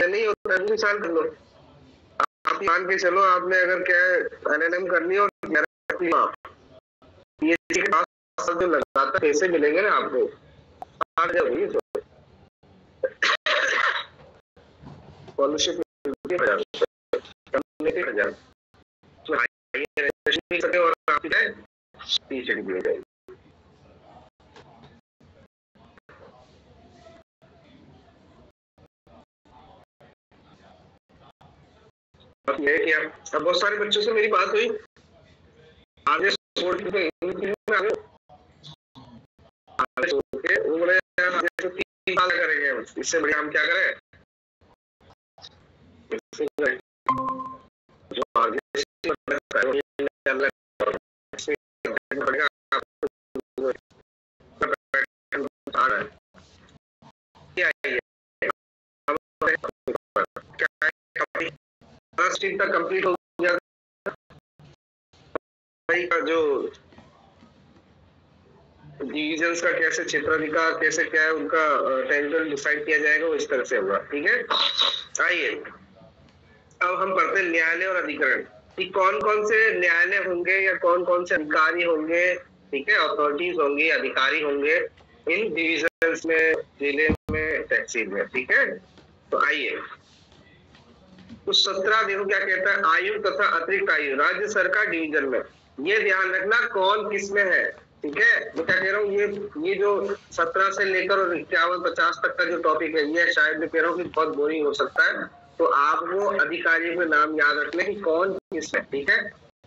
नहीं होता, 2 साल कर लो। आप मान के चलो आपने अगर क्या एलएलएम करनी हो ये जो लगातार पैसे मिलेंगे ना आपको 8,000 स्कॉलरशिप मिलती है 1,000 तो और आप पीएचडी दिए जाएगी। ये कि अब बहुत सारे बच्चों से मेरी बात हुई आगे स्पोर्ट में उन्होंने 3 साल करेंगे, इससे बढ़िया हम क्या करें जो आगे तक कंप्लीट हो गया का जो डिविजन्स का कैसे क्षेत्राधिकार कैसे क्या है उनका टेरिटरी डिसाइड किया जाएगा, वो इस तरह से होगा। ठीक है, आइए अब हम पढ़ते हैं न्यायालय और अधिकरण कि कौन कौन से न्यायालय होंगे या कौन कौन से अधिकारी होंगे। ठीक है, अथॉरिटीज होंगी, अधिकारी होंगे इन डिविजन्स में, जिले में, तहसील में। ठीक है, तो आइए तो 17 देखो क्या कहता है, आयुक्त तथा अतिरिक्त आयुक्त राज्य सरकार डिवीजन में। ये ध्यान रखना कौन किस में है। ठीक है, मैं क्या कह रहा हूँ ये जो 17 से लेकर और 51-50 तक का जो टॉपिक है, ये शायद मैं कह रहा हूँ कि बहुत बोरिंग हो सकता है, तो आप वो अधिकारियों के नाम याद रख लें कि कौन किस में। ठीक है,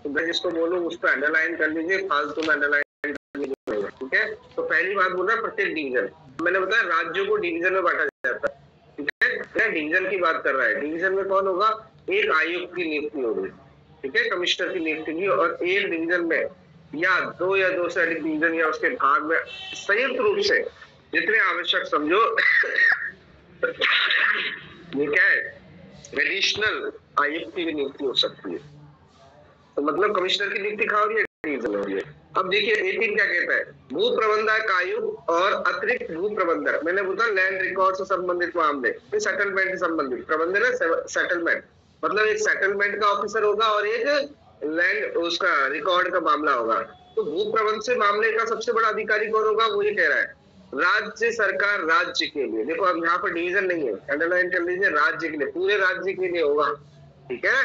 तो मैं जिसको बोलूँ उसको अंडरलाइन कर लीजिए, फालतू में अंडरलाइन कर लीजिए। ठीक है, तो पहली बात बोल रहा है प्रत्येक डिवीजन, मैंने बताया राज्यों को डिवीजन में बांटा जाता है। ठीक है, डिवीजन की बात कर रहा है, डिवीजन में कौन होगा, एक आयुक्त की नियुक्ति होगी। ठीक है, कमिश्नर की नियुक्ति होगी और एक डिवीजन में या 2 से अधिक डिवीजन या उसके भाग में संयुक्त रूप से जितने आवश्यक समझो ये क्या है, एडिशनल आयुक्त की नियुक्ति हो सकती है। तो मतलब कमिश्नर की नियुक्ति कहाँ हो रही है, डिवीजन हो रही है। अब देखिए 18 क्या कहता है, भू प्रबंधक आयुक्त और अतिरिक्त भू प्रबंधक, मैंने बोला लैंड रिकॉर्ड से संबंधित मामले, सेटलमेंट से संबंधित प्रबंधन है सेटलमेंट, मतलब एक सेटलमेंट का ऑफिसर होगा और एक लैंड उसका रिकॉर्ड का मामला होगा। तो भू प्रबंध से मामले का सबसे बड़ा अधिकारी कौन होगा, वो ये कह रहा है राज्य सरकार राज्य के लिए। देखो अब यहाँ पर डिवीजन नहीं है, अंडरलाइन कर लीजिए, राज्य के लिए, पूरे राज्य के लिए होगा। ठीक है,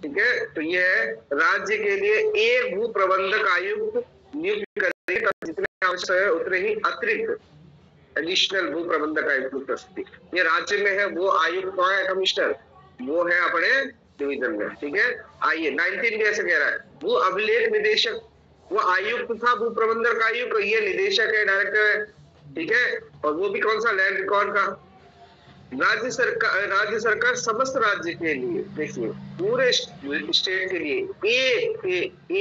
ठीक है, तो ये है राज्य के लिए एक भू प्रबंधक आयुक्त नियुक्त करेगा, जितने आवश्यक है उतने ही अतिरिक्त एडिशनल भू प्रबंधक आयुक्त की उपस्थिति। ये राज्य में है, वो आयुक्त कौन है, कमिश्नर, वो है अपने डिवीजन में। ठीक है, आइए 19 भी ऐसे कह रहा है, वो अभिलेख निदेशक, वो आयुक्त था भू प्रबंधक आयुक्त, ये निदेशक है, डायरेक्टर है। ठीक है, और वो भी कौन सा, लैंड रिकॉर्ड का। राज्य सरकार समस्त राज्य के लिए, देखिए पूरे स्टेट के लिए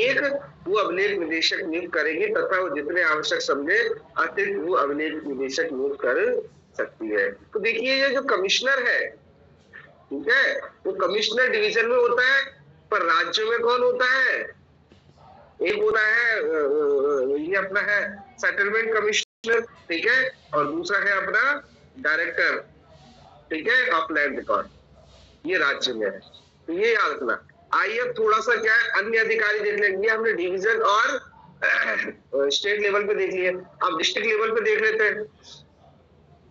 एक भू अभिलेख निदेशक नियुक्त करेगी तथा वो जितने आवश्यक समझे अतिरिक्त भू अभिलेख निदेशक नियुक्त कर सकती है। तो देखिए ये जो कमिश्नर है, ठीक है, वो कमिश्नर डिवीजन में होता है, पर राज्यों में कौन होता है, एक होता है ये अपना है सेटलमेंट कमिश्नर। ठीक है, और दूसरा है अपना डायरेक्टर, ठीक है, ऑफ लैंड रिकॉर्ड, ये राज्य में है। तो ये याद रखना। आइए थोड़ा सा क्या है अन्य अधिकारी देख लेंगे, हमने डिवीजन और स्टेट लेवल पे देख लिया, अब डिस्ट्रिक्ट लेवल पे देख लेते हैं।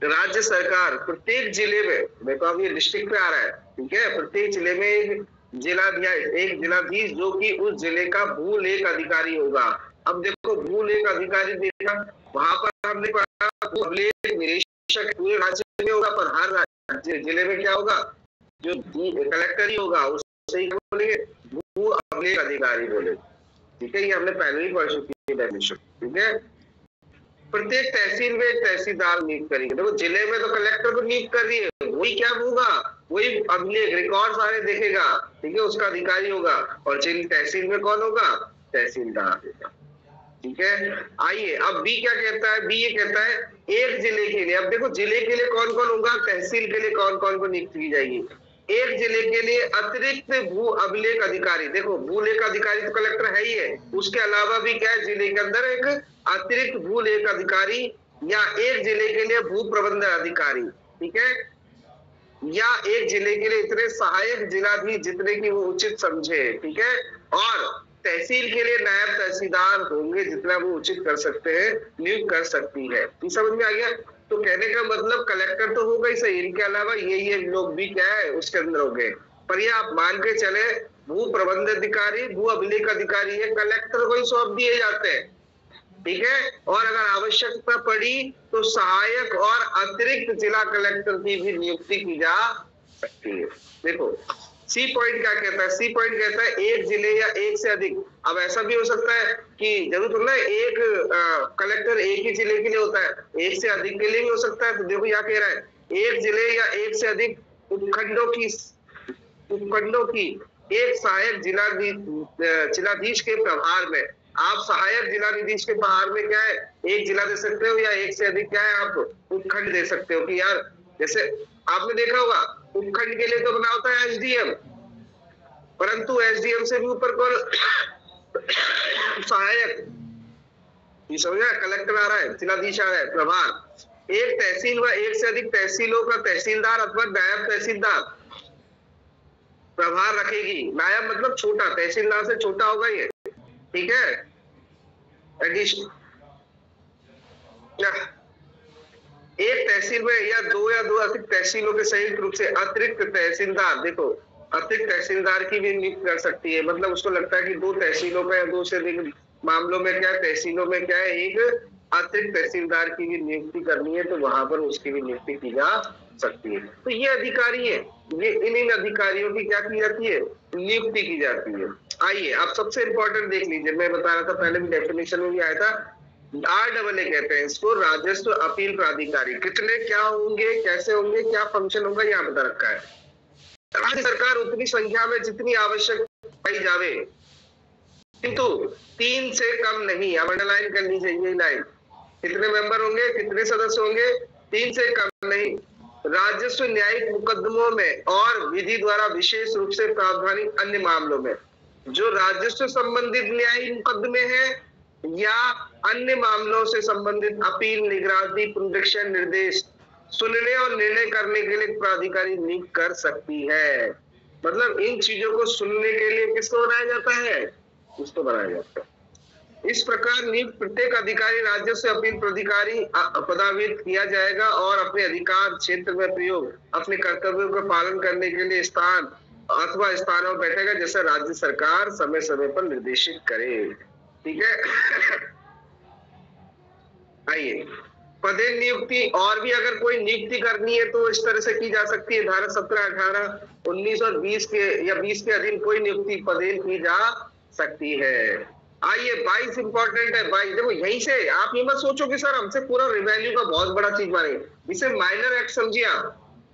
राज्य सरकार प्रत्येक जिले में, देखो अब ये डिस्ट्रिक्ट पे आ रहा है, ठीक है, प्रत्येक जिले में एक जिलाधीश जो कि उस जिले का भूलेख अधिकारी होगा। अब देखो भूलेख अधिकारी देखा, वहां पर हमने पढ़ा भूलेख निरीक्षक पूरे राज्य में होगा, पर हर जिले में क्या होगा, जो कलेक्टर ही होगा, उससे ही बोलेंगे भू अभिलेख अधिकारी बोले। ठीक है, ये हमने पहले ही पढ़ चुकी है डेफिनेशन। ठीक है, प्रत्येक तहसील में एक तहसीलदार नियुक्त करेंगे। देखो जिले में तो कलेक्टर को नियुक्त कर रही है, वही क्या होगा, वही अभिलेख रिकॉर्ड सारे देखेगा। ठीक है, उसका अधिकारी होगा, और तहसील में कौन होगा, तहसीलदार होगा। ठीक है, आइए अब बी क्या कहता है, बी ये कहता है एक जिले के लिए, अब देखो जिले के लिए कौन कौन होगा, तहसील के लिए कौन कौन को नियुक्त की जाएगी, एक जिले के लिए अतिरिक्त भू अभिलेख अधिकारी। देखो भूलेख अधिकारी तो कलेक्टर है ही है, उसके अलावा भी क्या है, जिले के अंदर एक अतिरिक्त भूलेख अधिकारी या एक जिले के लिए भू प्रबंधन अधिकारी। ठीक है, या एक जिले के लिए इतने सहायक जिलाधीश जितने की वो उचित समझे, ठीक है। और तहसील के लिए नायब तहसीलदार होंगे जितना वो उचित कर सकते हैं, नियुक्त कर सकती है। ये समझ में आ गया? तो कहने का मतलब कलेक्टर तो होगा ही सही, इनके अलावा ये लोग भी क्या है उसके अंदर हो गए। पर ये आप मान के चले, भू प्रबंध अधिकारी, भू अभिलेख अधिकारी, ये कलेक्टर को ही सौंप दिए जाते हैं, ठीक है। और अगर आवश्यकता पड़ी तो सहायक और अतिरिक्त जिला कलेक्टर की भी नियुक्ति की जा सकती है। देखो सी पॉइंट क्या कहता है, सी पॉइंट कहता है एक जिले या एक से अधिक। अब ऐसा भी हो सकता है कि जरूर थोड़ा एक कलेक्टर एक ही जिले के लिए होता है, एक से अधिक के लिए भी हो सकता है। तो देखो यहाँ कह रहा है एक जिले या एक से अधिक उपखंडों की एक सहायक जिलाधीश के प्रभार में। आप सहायक जिलाधीश के प्रभार में क्या है, एक जिला दे सकते हो या एक से अधिक क्या है आप उपखंड दे सकते हो। कि यार जैसे आपने देखा होगा उपखंड के लिए तो बना होता है एसडीएम, परंतु एसडीएम से भी ऊपर कौन सहायक, ये समझा, कलेक्टर आ रहा है, जिलाधीश आ रहा है, प्रभार। एक तहसील व एक से अधिक तहसीलों का तहसीलदार अथवा नायब तहसीलदार प्रभार रखेगी। नायब मतलब छोटा, तहसीलदार से छोटा होगा ये, ठीक है। एडिशन एक तहसील में या दो अधिक तहसीलों के संयुक्त रूप से अतिरिक्त तहसीलदार, देखो अतिरिक्त तहसीलदार की भी नियुक्ति कर सकती है। मतलब उसको लगता है कि दो तहसीलों में या दो से अधिक मामलों में क्या है, तहसीलों में क्या है, एक अतिरिक्त तहसीलदार की भी नियुक्ति करनी है तो वहां पर उसकी भी नियुक्ति की जा सकती है। तो ये अधिकारी है, ये इन अधिकारियों की क्या की जाती है, नियुक्ति की जाती है। आइए आप सबसे इंपॉर्टेंट देख लीजिए, मैं बता रहा था पहले भी डेफिनेशन में भी आया था, RAA कहते हैं इसको, राजस्व अपील प्राधिकारी। कितने क्या होंगे, कैसे होंगे, क्या फंक्शन होगा, यहाँ बता रखा है। राज्य सरकार उतनी संख्या में जितनी आवश्यक पाई जावे, किंतु 3 से कम नहीं। अब अंडरलाइन करनी चाहिए लाइन, कितने मेंबर होंगे, कितने सदस्य होंगे, 3 से कम नहीं। राजस्व न्यायिक मुकदमों में और विधि द्वारा विशेष रूप से प्रावधानी अन्य मामलों में, जो राजस्व संबंधित न्यायिक मुकदमे हैं या अन्य मामलों से संबंधित अपील, निगरानी, पुनरीक्षण, निर्देश सुनने और निर्णय करने के लिए प्राधिकारी नियुक्त कर सकती है। मतलब इन चीजों को सुनने के लिए किसको बनाया जाता है, उसको बनाया जाता है। इस प्रकार नियुक्त प्रत्येक अधिकारी राजस्व अपील प्राधिकारी पदान्वित किया जाएगा और अपने अधिकार क्षेत्र में प्रयोग अपने कर्तव्यों का पालन करने के लिए स्थान अथवा स्थानों में बैठेगा, जैसा राज्य सरकार समय समय पर निर्देशित करे, ठीक है। आइए पदे नियुक्ति, और भी अगर कोई नियुक्ति करनी है तो इस तरह से की जा सकती है। धारा 17, 18, 19 और 20 के या 20 के अधीन कोई नियुक्ति पदे की जा सकती है। आइए 22 इंपॉर्टेंट है। 22 देखो, यहीं से आप ये मत सोचो कि सर हमसे पूरा रिवैल्यू का बहुत बड़ा चीज मानेंगे, इसे माइनर एक्ट समझिए आप,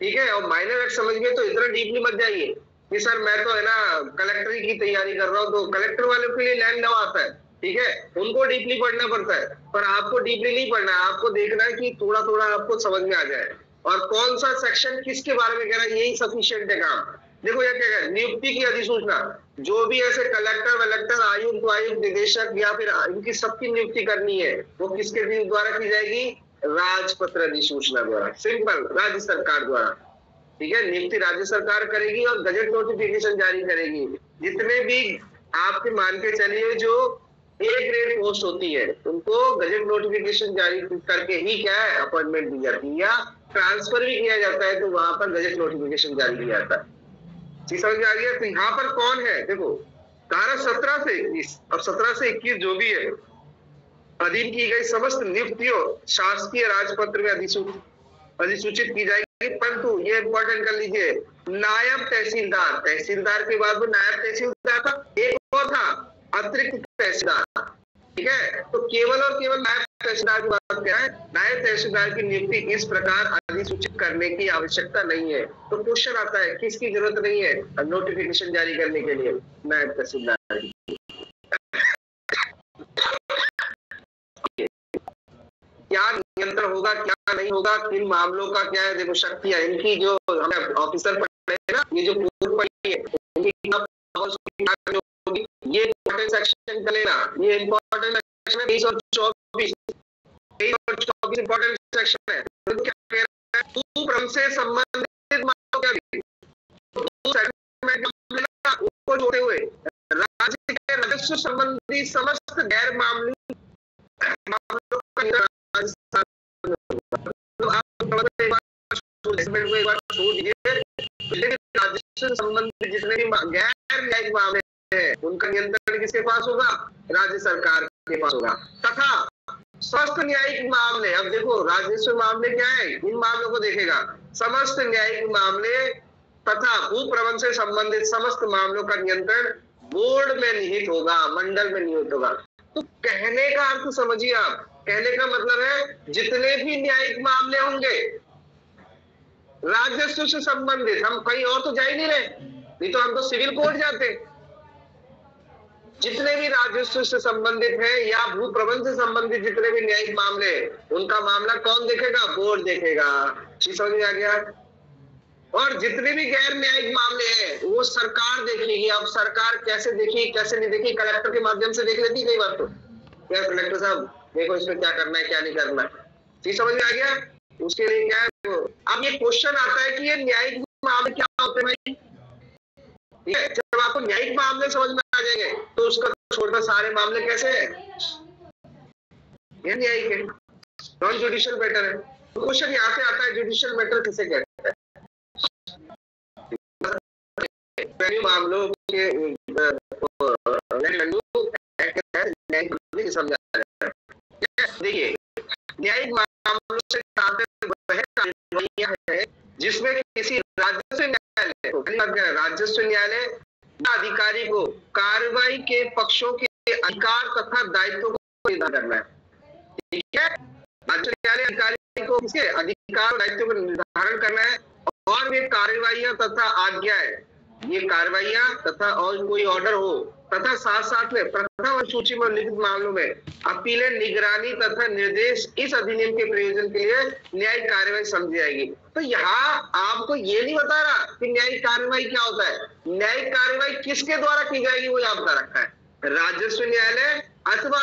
ठीक है। और माइनर एक्ट समझ में तो इतना डीपली मत जाइए कि सर मैं तो है ना कलेक्टरी की तैयारी कर रहा हूँ, तो कलेक्टर वालों के लिए लैंड लॉ आता है, ठीक है, उनको डीपली पढ़ना पड़ता है। पर आपको डीपली नहीं पढ़ना है, आपको देखना है कि थोड़ा थोड़ा आपको समझ में आ जाए और कौन सा सेक्शन किसके बारे में कह रहा है, यही सफिशिएंट है काम। देखो ये क्या है, नियुक्ति की अधिसूचना, जो भी ऐसे कलेक्टर वलेक्टर, आयुक्त आयुक्त निदेशक या फिर इनकी सबकी नियुक्ति करनी है, वो किसके द्वारा की जाएगी, राजपत्र अधिसूचना द्वारा। सिंपल, राज्य सरकार द्वारा, ठीक है। नियुक्ति राज्य सरकार करेगी और गजट नोटिफिकेशन जारी करेगी। जितने भी आपके मान के चलिए जो ए ग्रेड पोस्ट होती है उनको गजट नोटिफिकेशन जारी करके ही क्या है अपॉइंटमेंट दी जाती है, या ट्रांसफर भी किया जाता है तो वहां पर गजट नोटिफिकेशन जारी किया जाता है। समझ में आ गया? तो यहाँ पर कौन है, देखो धारा 17 से 21, अब 17 से 21 जो भी है, अधीन की गई समस्त नियुक्तियों शासकीय राजपत्र में अधिसूचित की जाएगी। परंतु ये इंपॉर्टेंट कर लीजिए, नायब तहसीलदार, तहसीलदार के बाद वो नायब तहसीलदार था, एक और था अतिरिक्त तहसीलदार, ठीक है। तो केवल और केवल नायब तहसीलदार की बात क्या है, नायब तहसीलदार की नियुक्ति इस प्रकार अधिसूचित करने की आवश्यकता नहीं है। तो क्वेश्चन आता है किसकी जरूरत नहीं है नोटिफिकेशन जारी करने के लिए, नायब तहसीलदार की। क्या नियंत्रण होगा, क्या नहीं होगा, किन मामलों का क्या है, देखो शक्तियां इनकी जो हमें ऑफिसर पढ़े ना, ये जो पूर्व पढ़ी है ये इंपॉर्टेंट सेक्शन का लेना, ये इंपॉर्टेंट सेक्शन है 23 और 24, 23 और 24 इंपॉर्टेंट सेक्शन है। तो क्या कह रहा है, भूप्रम से संबंधित मामलों राजस्व संबंधी समस्त गैर मामूली मामलों का राजस्व संबंधी जितने भी गैर न्यायिक मामले हैं उनका नियंत्रण किसके पास होगा? राज्य सरकार के पास होगा। तथा समस्त न्यायिक मामले, अब देखो राजस्व मामले क्या है, इन मामलों को देखेगा, समस्त न्यायिक मामले तथा भू प्रबंध से संबंधित समस्त मामलों का नियंत्रण बोर्ड में निहित होगा, मंडल में निहित होगा। तो कहने का अर्थ समझिए आप, कहने का मतलब है जितने भी न्यायिक मामले होंगे राजस्व से संबंधित, हम कहीं और तो जा ही नहीं रहे, नहीं तो हम तो सिविल कोर्ट जाते, जितने भी राजस्व से संबंधित है या भू प्रबंध से संबंधित जितने भी न्यायिक मामले, उनका मामला कौन देखेगा? बोर्ड देखेगा। चीज समझ में आ गया? और जितने भी गैर न्यायिक मामले हैं वो सरकार देखेगी। अब सरकार कैसे देखी कैसे नहीं देखी, कलेक्टर के माध्यम से देख लेती कई बार तो, क्या कलेक्टर साहब देखो इसमें क्या करना है क्या नहीं करना है। चीज समझ में आ गया? उसके लिए क्या है, अब ये क्वेश्चन आता है कि ये न्यायिक मामले क्या होते हैं भाई? ठीक है, जब आपको न्यायिक मामले समझ में आ जाएंगे तो उसका छोड़कर सारे मामले कैसे है, ये न्यायिक है, नॉन जुडिशियल मैटर है। तो क्वेश्चन यहाँ से आता है जुडिशियल मैटर किसे कहते हैं? मामलों के देखिए न्यायिक मामलों से है जिसमें किसी राजस्व न्यायालय अधिकारी को कार्रवाई के पक्षों के अधिकार तथा दायित्व को निर्धारित करना है। ठीक है, राजस्व न्यायालय अधिकारी को किसके अधिकार दायित्व को निर्धारण करना है और वे कार्रवाइयां तथा आज्ञाएं, ये कार्रवाइयां तथा और कोई ऑर्डर हो तथा साथ साथ में प्रथम सूची में लिखित मामलों में अपीलें, निगरानी तथा निर्देश इस अधिनियम के प्रयोजन के लिए न्यायिक कार्रवाई समझी जाएगी। तो यहाँ आपको ये नहीं बता रहा कि न्यायिक कार्रवाई क्या होता है, न्यायिक कार्रवाई किसके द्वारा की जाएगी वो यहाँ बता रखा है, राजस्व न्यायालय अथवा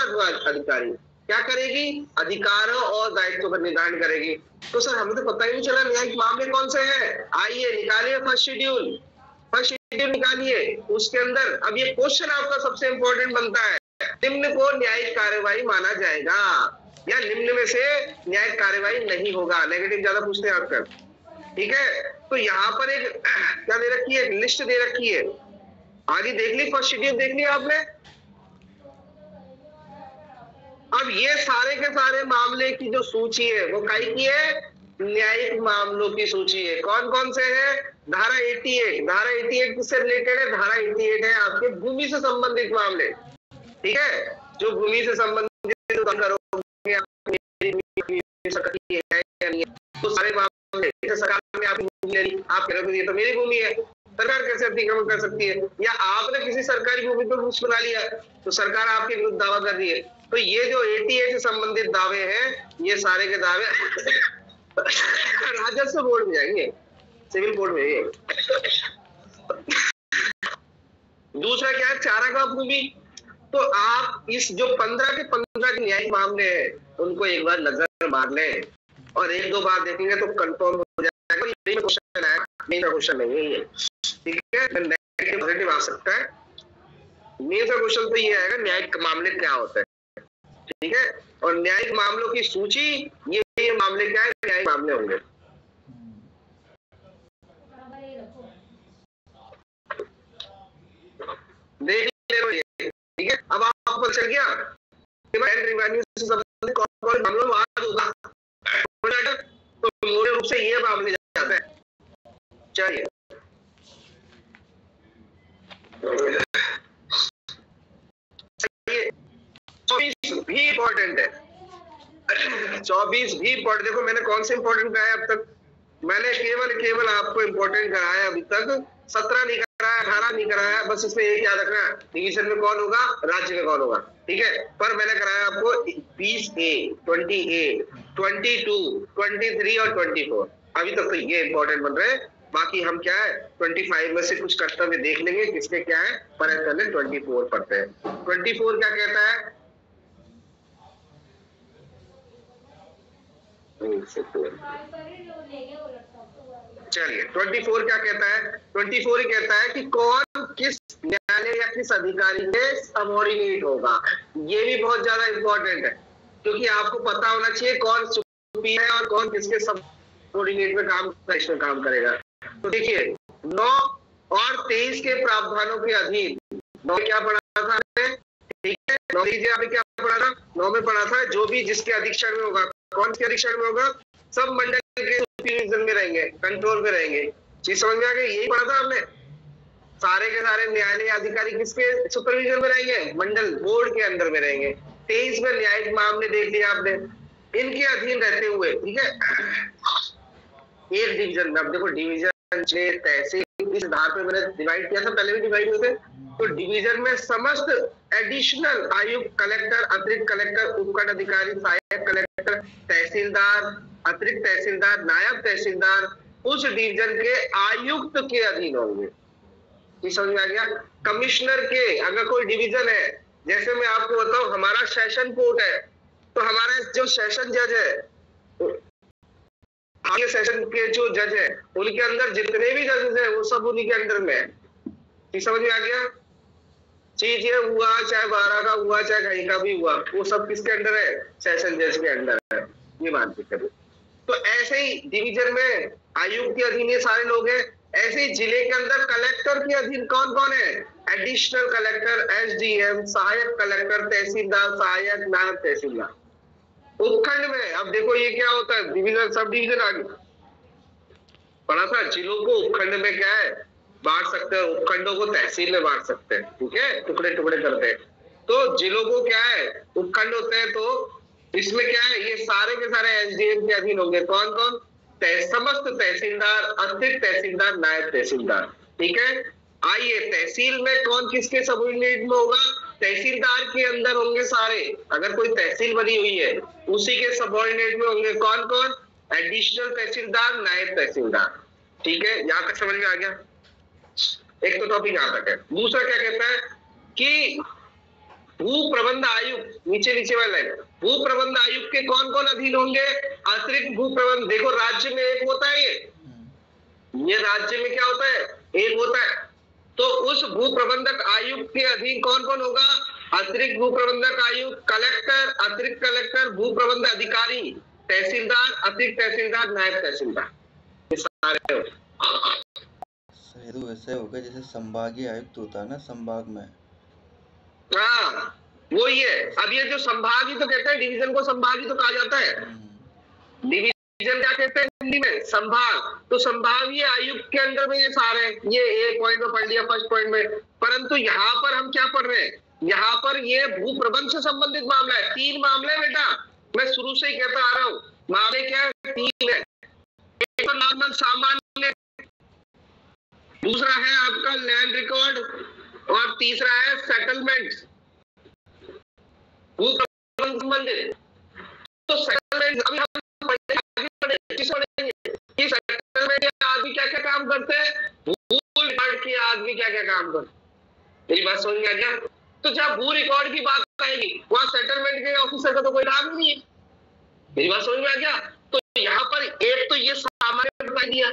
अधिकारी क्या करेगी? अधिकारों और दायित्व का निर्धारण करेगी। तो सर हमें तो पता ही नहीं चला न्यायिक मामले कौन से हैं। आइए निकालिए फर्स्ट शेड्यूल, फर्स्ट शेड्यूल निकालिए, उसके अंदर अब ये क्वेश्चन आपका सबसे इंपॉर्टेंट बनता है, निम्न को न्यायिक कार्यवाही माना जाएगा या निम्न में से न्यायिक कार्यवाही नहीं होगा। नेगेटिव ज्यादा पूछते हैं आपका। ठीक है, तो यहाँ पर एक क्या दे रखी है, लिस्ट दे रखी है, आगे देख ली, फर्स्ट शेड्यूल देख लिया आपने। अब ये सारे के सारे मामले की जो सूची है वो काई की है? न्यायिक मामलों की सूची है। कौन कौन से है? धारा 88, धारा 88 किससे रिलेटेड है? धारा 88 है आपके भूमि से संबंधित मामले। ठीक है, जो भूमि से संबंधित करोगे तो सारे मामले, सरकार ने आपकी भूमि ले ली, आप कह रहे हो ये तो मेरी भूमि है, सरकार कैसे अतिक्रमण कर सकती है? या आपने किसी सरकारी भूमि पर कुछ बना लिया तो सरकार आपके विरुद्ध दावा कर रही है। तो ये जो 88 से संबंधित दावे हैं, ये सारे के दावे राजस्व बोर्ड में जाएंगे, सिविल कोर्ट में। दूसरा क्या है? चारागाह भूमि। तो आप इस जो 15 के 15 के न्यायिक मामले हैं उनको एक बार नजर मार लें और एक दो बार देखेंगे तो कंफर्म हो जाएगा। ये क्वेश्चन है, मेन क्वेश्चन नहीं है। ठीक है, नेगेटिव पॉजिटिव आ सकता है। मेन सा क्वेश्चन तो ये आएगा न्यायिक मामले क्या होते हैं। ठीक है, और न्यायिक मामलों की सूची, ये मामले क्या है? न्यायिक मामले होंगे। देख ले, ठीक है। अब आपको चल गया रिवेन्यू से संबंधित कौन कौन मामलों में वाद होगा, तो मूल रूप से ये मामले जाते हैं। चलिए, भी इंपॉर्टेंट है, 24 भी इंपॉर्टेंट। देखो मैंने कौन से इंपॉर्टेंट कराया अब तक? मैंने केवल आपको इंपॉर्टेंट कराया अभी तक, 17 नहीं कराया, 18 नहीं कराया। बस इसमें एक याद रखना, डिवीजन में कौन होगा, राज्य में कौन होगा। ठीक है, पर मैंने कराया आपको 20A, 20A, 22, 23 और 24। अभी तक तो ये इंपॉर्टेंट बन रहे हैं। बाकी हम क्या है 25 में से कुछ कर्तव्य देख लेंगे किसके क्या है, पर 24 पढ़ते हैं। 24 क्या कहता है? चलिए 24 क्या कहता है? 24 कहता है कि कौन किस न्यायालय या किस अधिकारी के सबऑर्डिनेट होगा। ये भी बहुत ज्यादा इंपॉर्टेंट है, क्योंकि आपको पता होना चाहिए कौन सुपीरियर है और कौन किसके सबऑर्डिनेट में काम करेगा। तो देखिए 9 और 23 के प्रावधानों के अधीन 9 क्या पढ़ा था, ठीक है, 9 क्या पढ़ा था, 9 में पढ़ा था जो भी जिसके अधीक्षण में होगा, कौन के अधीक्षण में होगा, सब मंडल के सुपरविजन में रहेंगे, कंट्रोल में रहेंगे। चीज समझ में आ गई, यही पढ़ा था हमने। सारे के सारे न्यायालय अधिकारी किसके सुपरविजन में रहेंगे, मंडल बोर्ड के अंदर में रहेंगे। 23 में न्यायिक मामले देख लिया आपने, इनके अधीन रहते हुए, ठीक है, एक डिवीजन। अब देखो डिवीजन, तहसील, इस आधार पे मैंने डिवाइड किया था, पहले भी डिवाइड हुए थे। तो डिवीजन में समस्त एडिशनल आयुक्त, कलेक्टर, अतिरिक्त कलेक्टर, उपखंड अधिकारी, सहायक कलेक्टर, तहसीलदार, अतिरिक्त तहसीलदार, नायब तहसीलदार उस डिवीजन के आयुक्त के अधीन होंगे। समझ में आ गया। कमिश्नर के अगर कोई डिवीजन है, जैसे मैं आपको बताऊं हमारा सेशन कोर्ट है, तो हमारा जो सेशन जज है, आगे सेशन के जो जज है उनके अंदर जितने भी जजेस हैं वो सब उन्हीं के अंडर में है। समझ में आ गया। चीज ये हुआ चाहे 12 का हुआ चाहे कहीं का भी हुआ, वो सब किसके अंडर है, सेशन जज के अंडर है। ये मानते करें। तो ऐसे ही डिवीजन में आयुक्त के अधीन ये सारे लोग हैं। ऐसे ही जिले के अंदर कलेक्टर के अधीन कौन कौन है, एडिशनल कलेक्टर, एसडीएम, सहायक कलेक्टर, तहसीलदार, सहायक, नायब तहसीलदार। उपखंड में अब देखो ये क्या होता है, डिवीजन, सब डिवीजन आगे पढ़ा था। जिलों को उपखंड में क्या है बांट सकते हैं, उपखंडों को तहसील में बांट सकते हैं, ठीक है, टुकड़े टुकड़े करते हैं। तो जिलों को क्या है उपखंड होते हैं, तो इसमें क्या है ये सारे के सारे एसडीएम के अधीन होंगे। कौन कौन, समस्त तहसीलदार, अतिरिक्त तहसीलदार, नायब तहसीलदार, ठीक है। आइए तहसील में कौन किसके सबऑर्डिनेट में होगा, तहसीलदार के अंदर होंगे सारे। अगर कोई तहसील बनी हुई है उसी के सबऑर्डिनेट में होंगे कौन कौन, एडिशनल तहसीलदार, नायब तहसीलदार, ठीक है। यहां तक समझ में आ गया। एक तो टॉपिक यहां तक है। दूसरा क्या कहता है कि भू प्रबंध आयुक्त, नीचे नीचे वाला है, भू प्रबंध आयुक्त के कौन कौन अधीन होंगे, अतिरिक्त भू प्रबंध। देखो राज्य में एक होता है, ये राज्य में क्या होता है, एक होता है। तो उस भू प्रबंधक आयुक्त के अधीन कौन कौन होगा, अतिरिक्त भू प्रबंधक आयुक्त, कलेक्टर, अतिरिक्त कलेक्टर, भू प्रबंध अधिकारी, तहसीलदार, अतिरिक्त तहसीलदार, नायब तहसीलदार, ये सारे। तो वैसे होगा जैसे संभागीय आयुक्त होता है ना संभाग में। हाँ वो ही है। अब ये जो संभागीय तो कहते हैं, डिवीजन को संभागीय तो कहा जाता है। डिवीजन क्या कहते हैं हिंदी में, संभाग। तो संभागीय आयुक्त के अंदर में ये सारे, ये एक पॉइंट में पढ़ लिया फर्स्ट पॉइंट में। परंतु यहाँ पर हम क्या पढ़ रहे हैं, यहाँ पर ये भू प्रबंध से संबंधित मामला है। 3 मामले बेटा, मैं शुरू से ही कहता आ रहा हूँ, मामले क्या है, 3 है। एक तो नॉर्मल सामान्य, दूसरा है आपका लैंड रिकॉर्ड, और तीसरा है सेटलमेंट, भू प्रबंध संबंधित। तो सेटलमेंट अभी हम पढ़ेंगे, सेटलमेंट आदमी क्या क्या काम करते हैं, भू रिकॉर्ड के आदमी क्या क्या काम करते हैं। मेरी बात समझ में आ गया। तो जब भू रिकॉर्ड की बात आएगी वहां सेटलमेंट के ऑफिसर का तो कोई काम नहीं है। मेरी बात समझ में आ गया। तो यहाँ पर एक तो ये सामान्य बता दिया,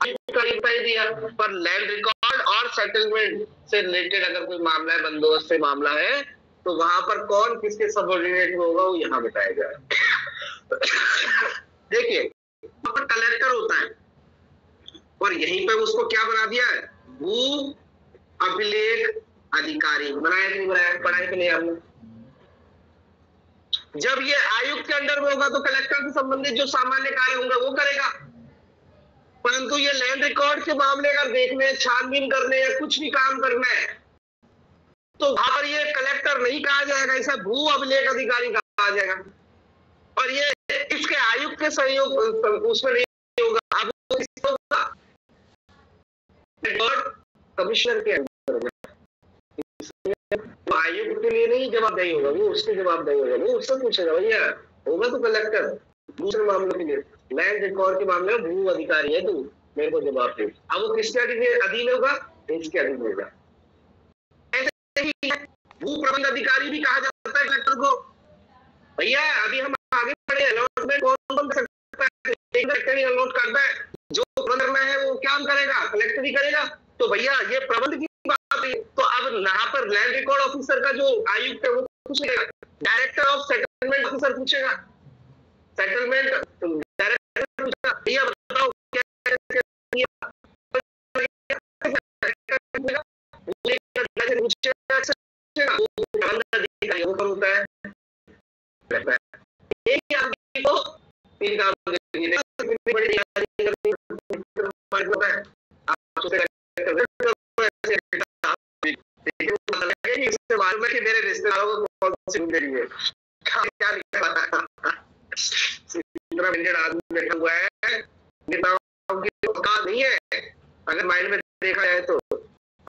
पर लैंड रिकॉर्ड और सेटलमेंट से रिलेटेड अगर कोई मामला है, बंदोबस्त से मामला है, तो वहां पर कौन किसके सबऑर्डिनेट में होगा वो यहाँ बताया जाए। देखिए वहां पर कलेक्टर होता है और यहीं पे उसको क्या बना दिया है, भू अभिलेख अधिकारी। बनाया कि नहीं बनाया, पढ़ाई के लिए हमने। जब ये आयुक्त के अंडर में होगा तो कलेक्टर से संबंधित जो सामान्य कार्य होंगे वो करेगा। परंतु ये लैंड रिकॉर्ड के मामले अगर देखने, छानबीन करने या कुछ भी काम करना है तो वहां पर ये कलेक्टर नहीं कहा जाएगा, इसे भू अभिलेख अधिकारी कहा जाएगा। और ये इसके आयुक्त के सहयोग उसमें नहीं होगा। अब होगा कमिश्नर के अंदर में, आयुक्त के लिए नहीं जवाबदेही होगा, वो उसके जवाबदेही होगा, वो उससे पूछेगा भैया होगा तो कलेक्टर। दूसरे मामलों के लिए लैंड रिकॉर्ड के मामले में भू अधिकारी है, तू मेरे को जवाब दे। अब वो किसके अधीन होगा, इसके अधीन होगा। ऐसे ही भू प्रबंध अधिकारी भी कहा जाता है कलेक्टर को। भैया अभी हम आगे बढ़े, अलॉटमेंट कौन कर सकता है, कलेक्टर ही अलॉट करता है। जो प्रबंध करना है वो क्या करेगा, कलेक्टर ही करेगा। तो भैया ये प्रबंध की बात है। तो अब पर लैंड रिकॉर्ड ऑफिसर का जो आयुक्त है वो पूछेगा, डायरेक्टर ऑफ सेटलमेंट ऑफिसर पूछेगा, सेटलमेंट डायरेक्टर पूछेगा भैया बताओ क्या होता है। एक ही आदमी को तीन काम मेरे रिश्तेदारों को कौन सी दे रही है, क्या आदमी बैठा हुआ है, नेताओं की औकात नहीं है अगर माइंड में देखा जाए तो।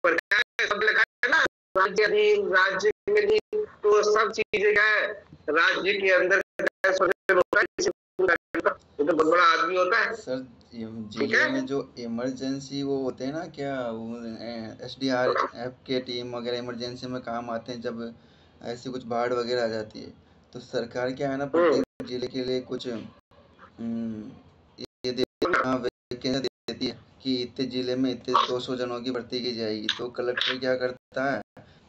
पर क्या है, सब लिखा है ना, राज्य में तो सब चीजें क्या है, राज्य के अंदर तो बहुत बड़ा आदमी होता है सर। जिले में जो इमरजेंसी वो होते हैं ना, क्या SDRF के टीम वगैरह इमरजेंसी में काम आते हैं, जब ऐसी कुछ बाढ़ वगैरह आ जाती है तो सरकार क्या है ना, प्रत्येक जिले के लिए कुछ ये देती है कि इतने जिले में इतने 200 जनों की भर्ती की जाएगी। तो कलेक्टर क्या करता है,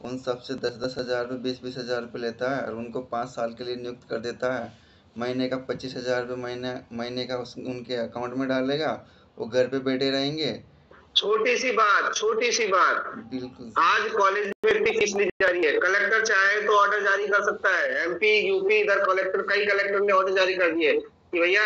उन सब से 10-10 हज़ार रुपये 20-20 हज़ार रुपये लेता है और उनको 5 साल के लिए नियुक्त कर देता है। महीने का 25 हज़ार रुपये महीने का उनके अकाउंट में डालेगा, वो घर पे बैठे रहेंगे। छोटी सी बात बिल्कुल। आज कॉलेज में इतनी फीस ली जा रही है, कलेक्टर चाहे तो ऑर्डर जारी कर सकता है। MP UP इधर कलेक्टर, कई कलेक्टर ने ऑर्डर जारी कर दिए कि भैया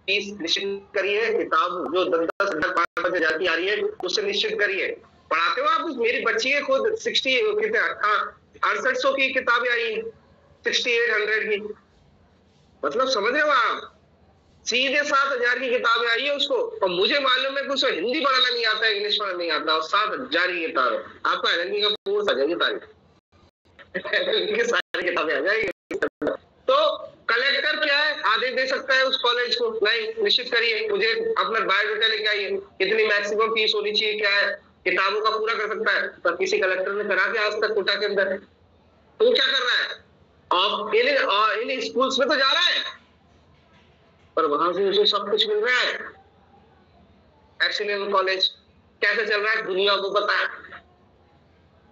फीस निश्चित करिए, किताब जो 10-10 हज़ार जाती आ रही है उससे निश्चित करिए। पढ़ाते हो आप? मेरी बच्ची है खुद 6800 की किताबें आई, 6800 की, मतलब समझ रहे हो आप, सीधे 7000 की किताबें आई है उसको। और मुझे मालूम है कि उसको हिंदी पढ़ना नहीं आता, इंग्लिश पढ़ना नहीं आता, और 7000 की किताब। आपका हिंदी का कोर्स आ जाएगी तारीख सारी किताबें आ जाएगी। तो कलेक्टर क्या है, आदेश दे सकता है उस कॉलेज को, नहीं निश्चित करिए, मुझे अपना बायोडाटा लेके आइए, कितनी मैक्सिमम फीस होनी चाहिए, क्या है, किताबों का पूरा कर सकता है। पर किसी कलेक्टर ने करा के आज तक कोटा के अंदर, तो क्या कर रहा है, और इन स्कूल्स में तो जा रहा है पर वहां से उसे सब कुछ मिल रहा है। एक्सीलेंट कॉलेज कैसे चल रहा है दुनिया को पता है,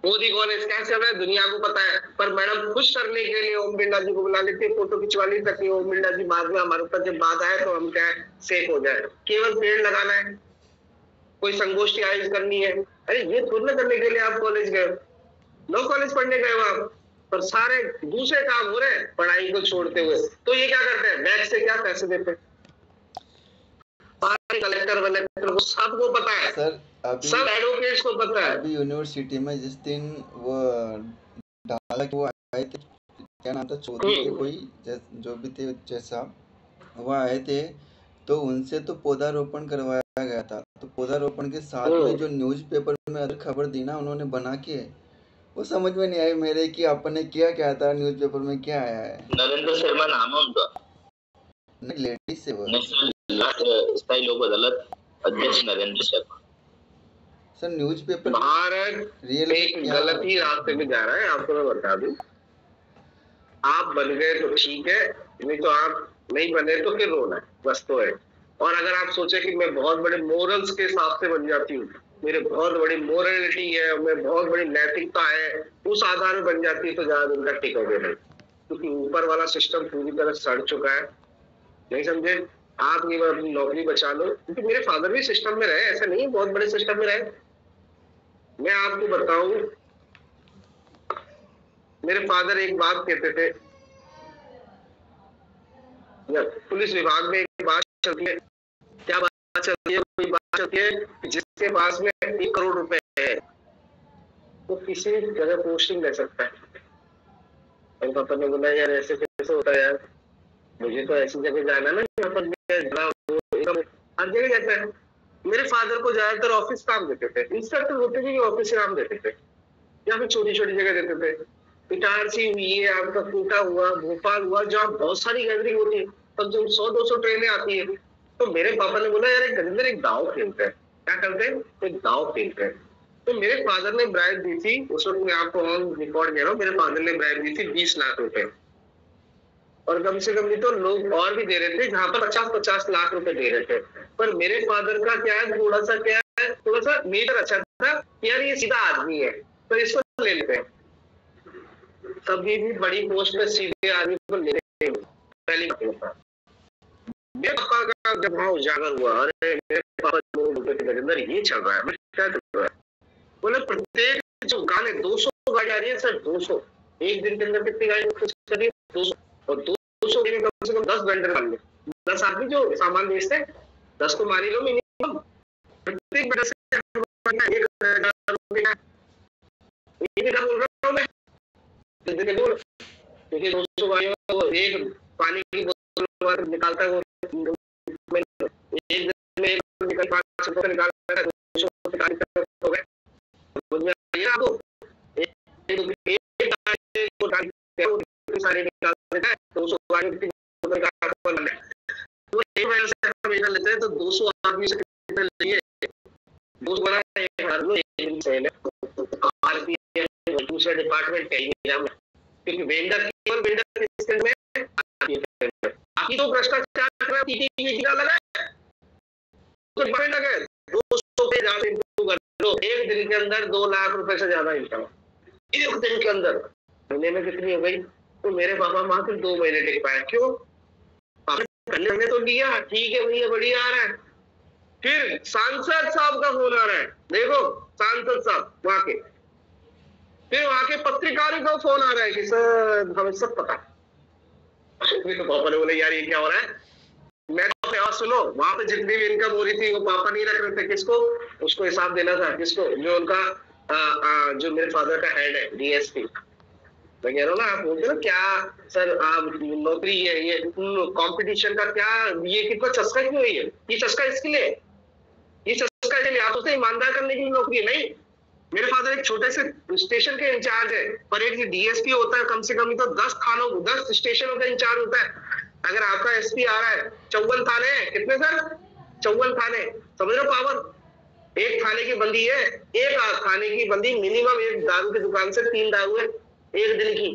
मोदी कॉलेज कैसे चल रहा है दुनिया को पता है। पर मैडम खुश करने के लिए ओम बिरला जी को बुला लेते, फोटो खिंचवा ली तक ओम बिरला जी बाद में हमारे ऊपर जब बात आए तो हम क्या सेफ हो जाए। केवल पेड़ लगाना है, कोई संगोष्ठी आयोजित करनी है, अरे ये थोड़ा करने के लिए आप कॉलेज गए, लो कॉलेज पढ़ने गए हो आप, पर सारे दूसरे काम हो रहे हैं पढ़ाई को छोड़ते हुए। तो ये क्या करते हैं, बैंक से क्या पैसे देते हैं, कलेक्टर को सबको पता है सर, अभी सब एडवोकेट्स को पता है। अभी यूनिवर्सिटी में जिस दिन वो डाला कि वो आए थे, क्या नाम था, चौधरी थे कोई, जो भी थे जैसा, वो आए थे तो उनसे तो पौधारोपण करवाया गया था। तो पौधारोपण के साथ में जो न्यूज़पेपर में अदर खबर दी ना उन्होंने बना के, वो समझ में नहीं आई मेरे कि आपने किया क्या था, न्यूज़पेपर में क्या आया है। नरेंद्र शर्मा नाम है उनका, नहीं लेडीज से वो नेशनल स्थायी लोक अदालत अध्यक्ष Narendra Sharma. Sir newspaper Bharat real एक गलत ही रास्ते में जा रहा है, आपको मैं बता दूं। आप बन गए तो ठीक है, नहीं तो आप नहीं बने तो फिर रोना है, बस तो है। और अगर आप सोचे कि मैं बहुत बड़े मोरल्स के हिसाब से बन जाती हूँ, मेरे बहुत बड़ी मोरलिटी है, मैं बहुत बड़ी नैतिकता है, उस आधार में बन जाती है तो ज्यादा दिन तक टिकोगे नहीं, क्योंकि ऊपर वाला सिस्टम पूरी तरह सड़ चुका है। नहीं समझे आप, ये अपनी नौकरी बचा लो, क्योंकि मेरे फादर भी सिस्टम में रहे, ऐसा नहीं बहुत बड़े सिस्टम में रहे। मैं आपको बताऊं, मेरे फादर एक बात कहते थे, पुलिस विभाग में एक बात चलती है, क्या बात चलती है, कोई बात चलती है जिसके पास में 1 करोड़ रुपए है वो किसी जगह पोस्टिंग ले सकता है। और पापा ने बोला यार ऐसे कैसे होता है यार, मुझे तो ऐसी जगह जाना ना यहाँ पर हर जगह जाता है। मेरे फादर को ज्यादातर ऑफिस काम देते थे, इंस्ट्रक्टर होते थे ऑफिस काम देते थे, या फिर छोटी छोटी जगह देते थे। इटारसी हुई है, आपका कोटा हुआ, भोपाल हुआ, जहाँ बहुत सारी गैदरिंग होती है, तब जब 100-200 ट्रेनें आती है, तो मेरे पापा ने बोला यार एक गंदर एक दाव खेलते हैं। क्या करते हैं, एक दाव खेलते हैं। तो मेरे फादर ने ब्राइब दी थी, उस वक्त मैं आपको ऑन रिकॉर्ड कह रहा हूँ, मेरे फादर ने ब्राइब दी थी 20 लाख रुपए, और कम से कम भी तो लोग और भी दे रहे थे, जहाँ पर 50-50 लाख रुपए दे रहे थे। पर मेरे फादर का क्या है, थोड़ा सा नेचर अच्छा था, यार ये सीधा आदमी है, तो इसको ले लेते हैं, कभी भी बड़ी पोस्ट पे सीधे आदमी को ले लेते हैं। पहली बात होता है मेरे पापा का जब वहां उजागर हुआ, अरे मेरे पापा के अंदर ये चल रहा है, क्या चल रहा है, बोले प्रत्येक जो गाने 200 गाड़ी आ रही है सर, 200 एक दिन के अंदर कितनी गाड़ी कर रही है, 200, और 200 में कम से कम 10 वेंडर मान लो, 10 आदमी जो सामान बेचते हैं, 10 को मान लो मिनिमम, प्रत्येक वेंडर से 1,000 रुपया, ये क्या बोल रहा हूँ मैं, क्योंकि 200 गाड़ियों को एक पानी की बोतल निकालता है वो एक दिन में निकल 5 रुपए निकालता है, 200 हो गए, समझ में आइए आपको, सारे निकाल देता है, 200 गाड़ी तो एक महीने से हम लेते हैं तो 200 आदमी से कितने लिए, 200 बड़ा दूसरा डिपार्टमेंट है, क्योंकि वेंडर केवल वेंडर में बाकी तो भ्रष्टाचार कर रहा है, लगा तो बड़े लगे 200 पे ज्यादा इंप्रूव कर लो, एक दिन के अंदर 2 लाख रुपए से ज्यादा इनकम, एक दिन के अंदर, महीने में कितनी हो गई, तो मेरे पापा माँ सिर्फ 2 महीने टिक पाए, क्यों, पहले हमने तो लिया, ठीक है भैया बढ़िया आ रहा है, फिर सांसद साहब का फोन आ रहा है, देखो सांसद साहब वहां के, फिर वहां के पत्रकारों का फोन आ रहा है कि सर हमें सब पता, तो पापा ने बोले यार ये क्या हो रहा है, मैं तो और सुनो, वहां पे जितनी भी इनकम हो रही थी वो पापा नहीं रख रहे थे, किसको, उसको हिसाब देना था, किसको, जो उनका जो मेरे फादर का हेड है डीएसपी, मैं कह रहा हूँ ना, आप बोलते ना क्या सर आप नौकरी है, ये कंपटीशन का क्या, ये कितना चस्का क्यों है, ये चस्का इसके लिए, ये चस्का इसके लिए, आप सोचते ईमानदार करने की नौकरी है, नहीं, मेरे फादर एक छोटे से स्टेशन के इंचार्ज है, पर एक डीएसपी होता है कम से कम तो 10 थानों 10 स्टेशनों का इंचार्ज होता है, अगर आपका एसपी आ रहा है 54 थाने हैं, कितने सर, 54 थाने, समझ लो पावर, एक थाने की बंदी है, एक थाने की बंदी मिनिमम एक दारू की दुकान से 3 दारू है एक दिन की,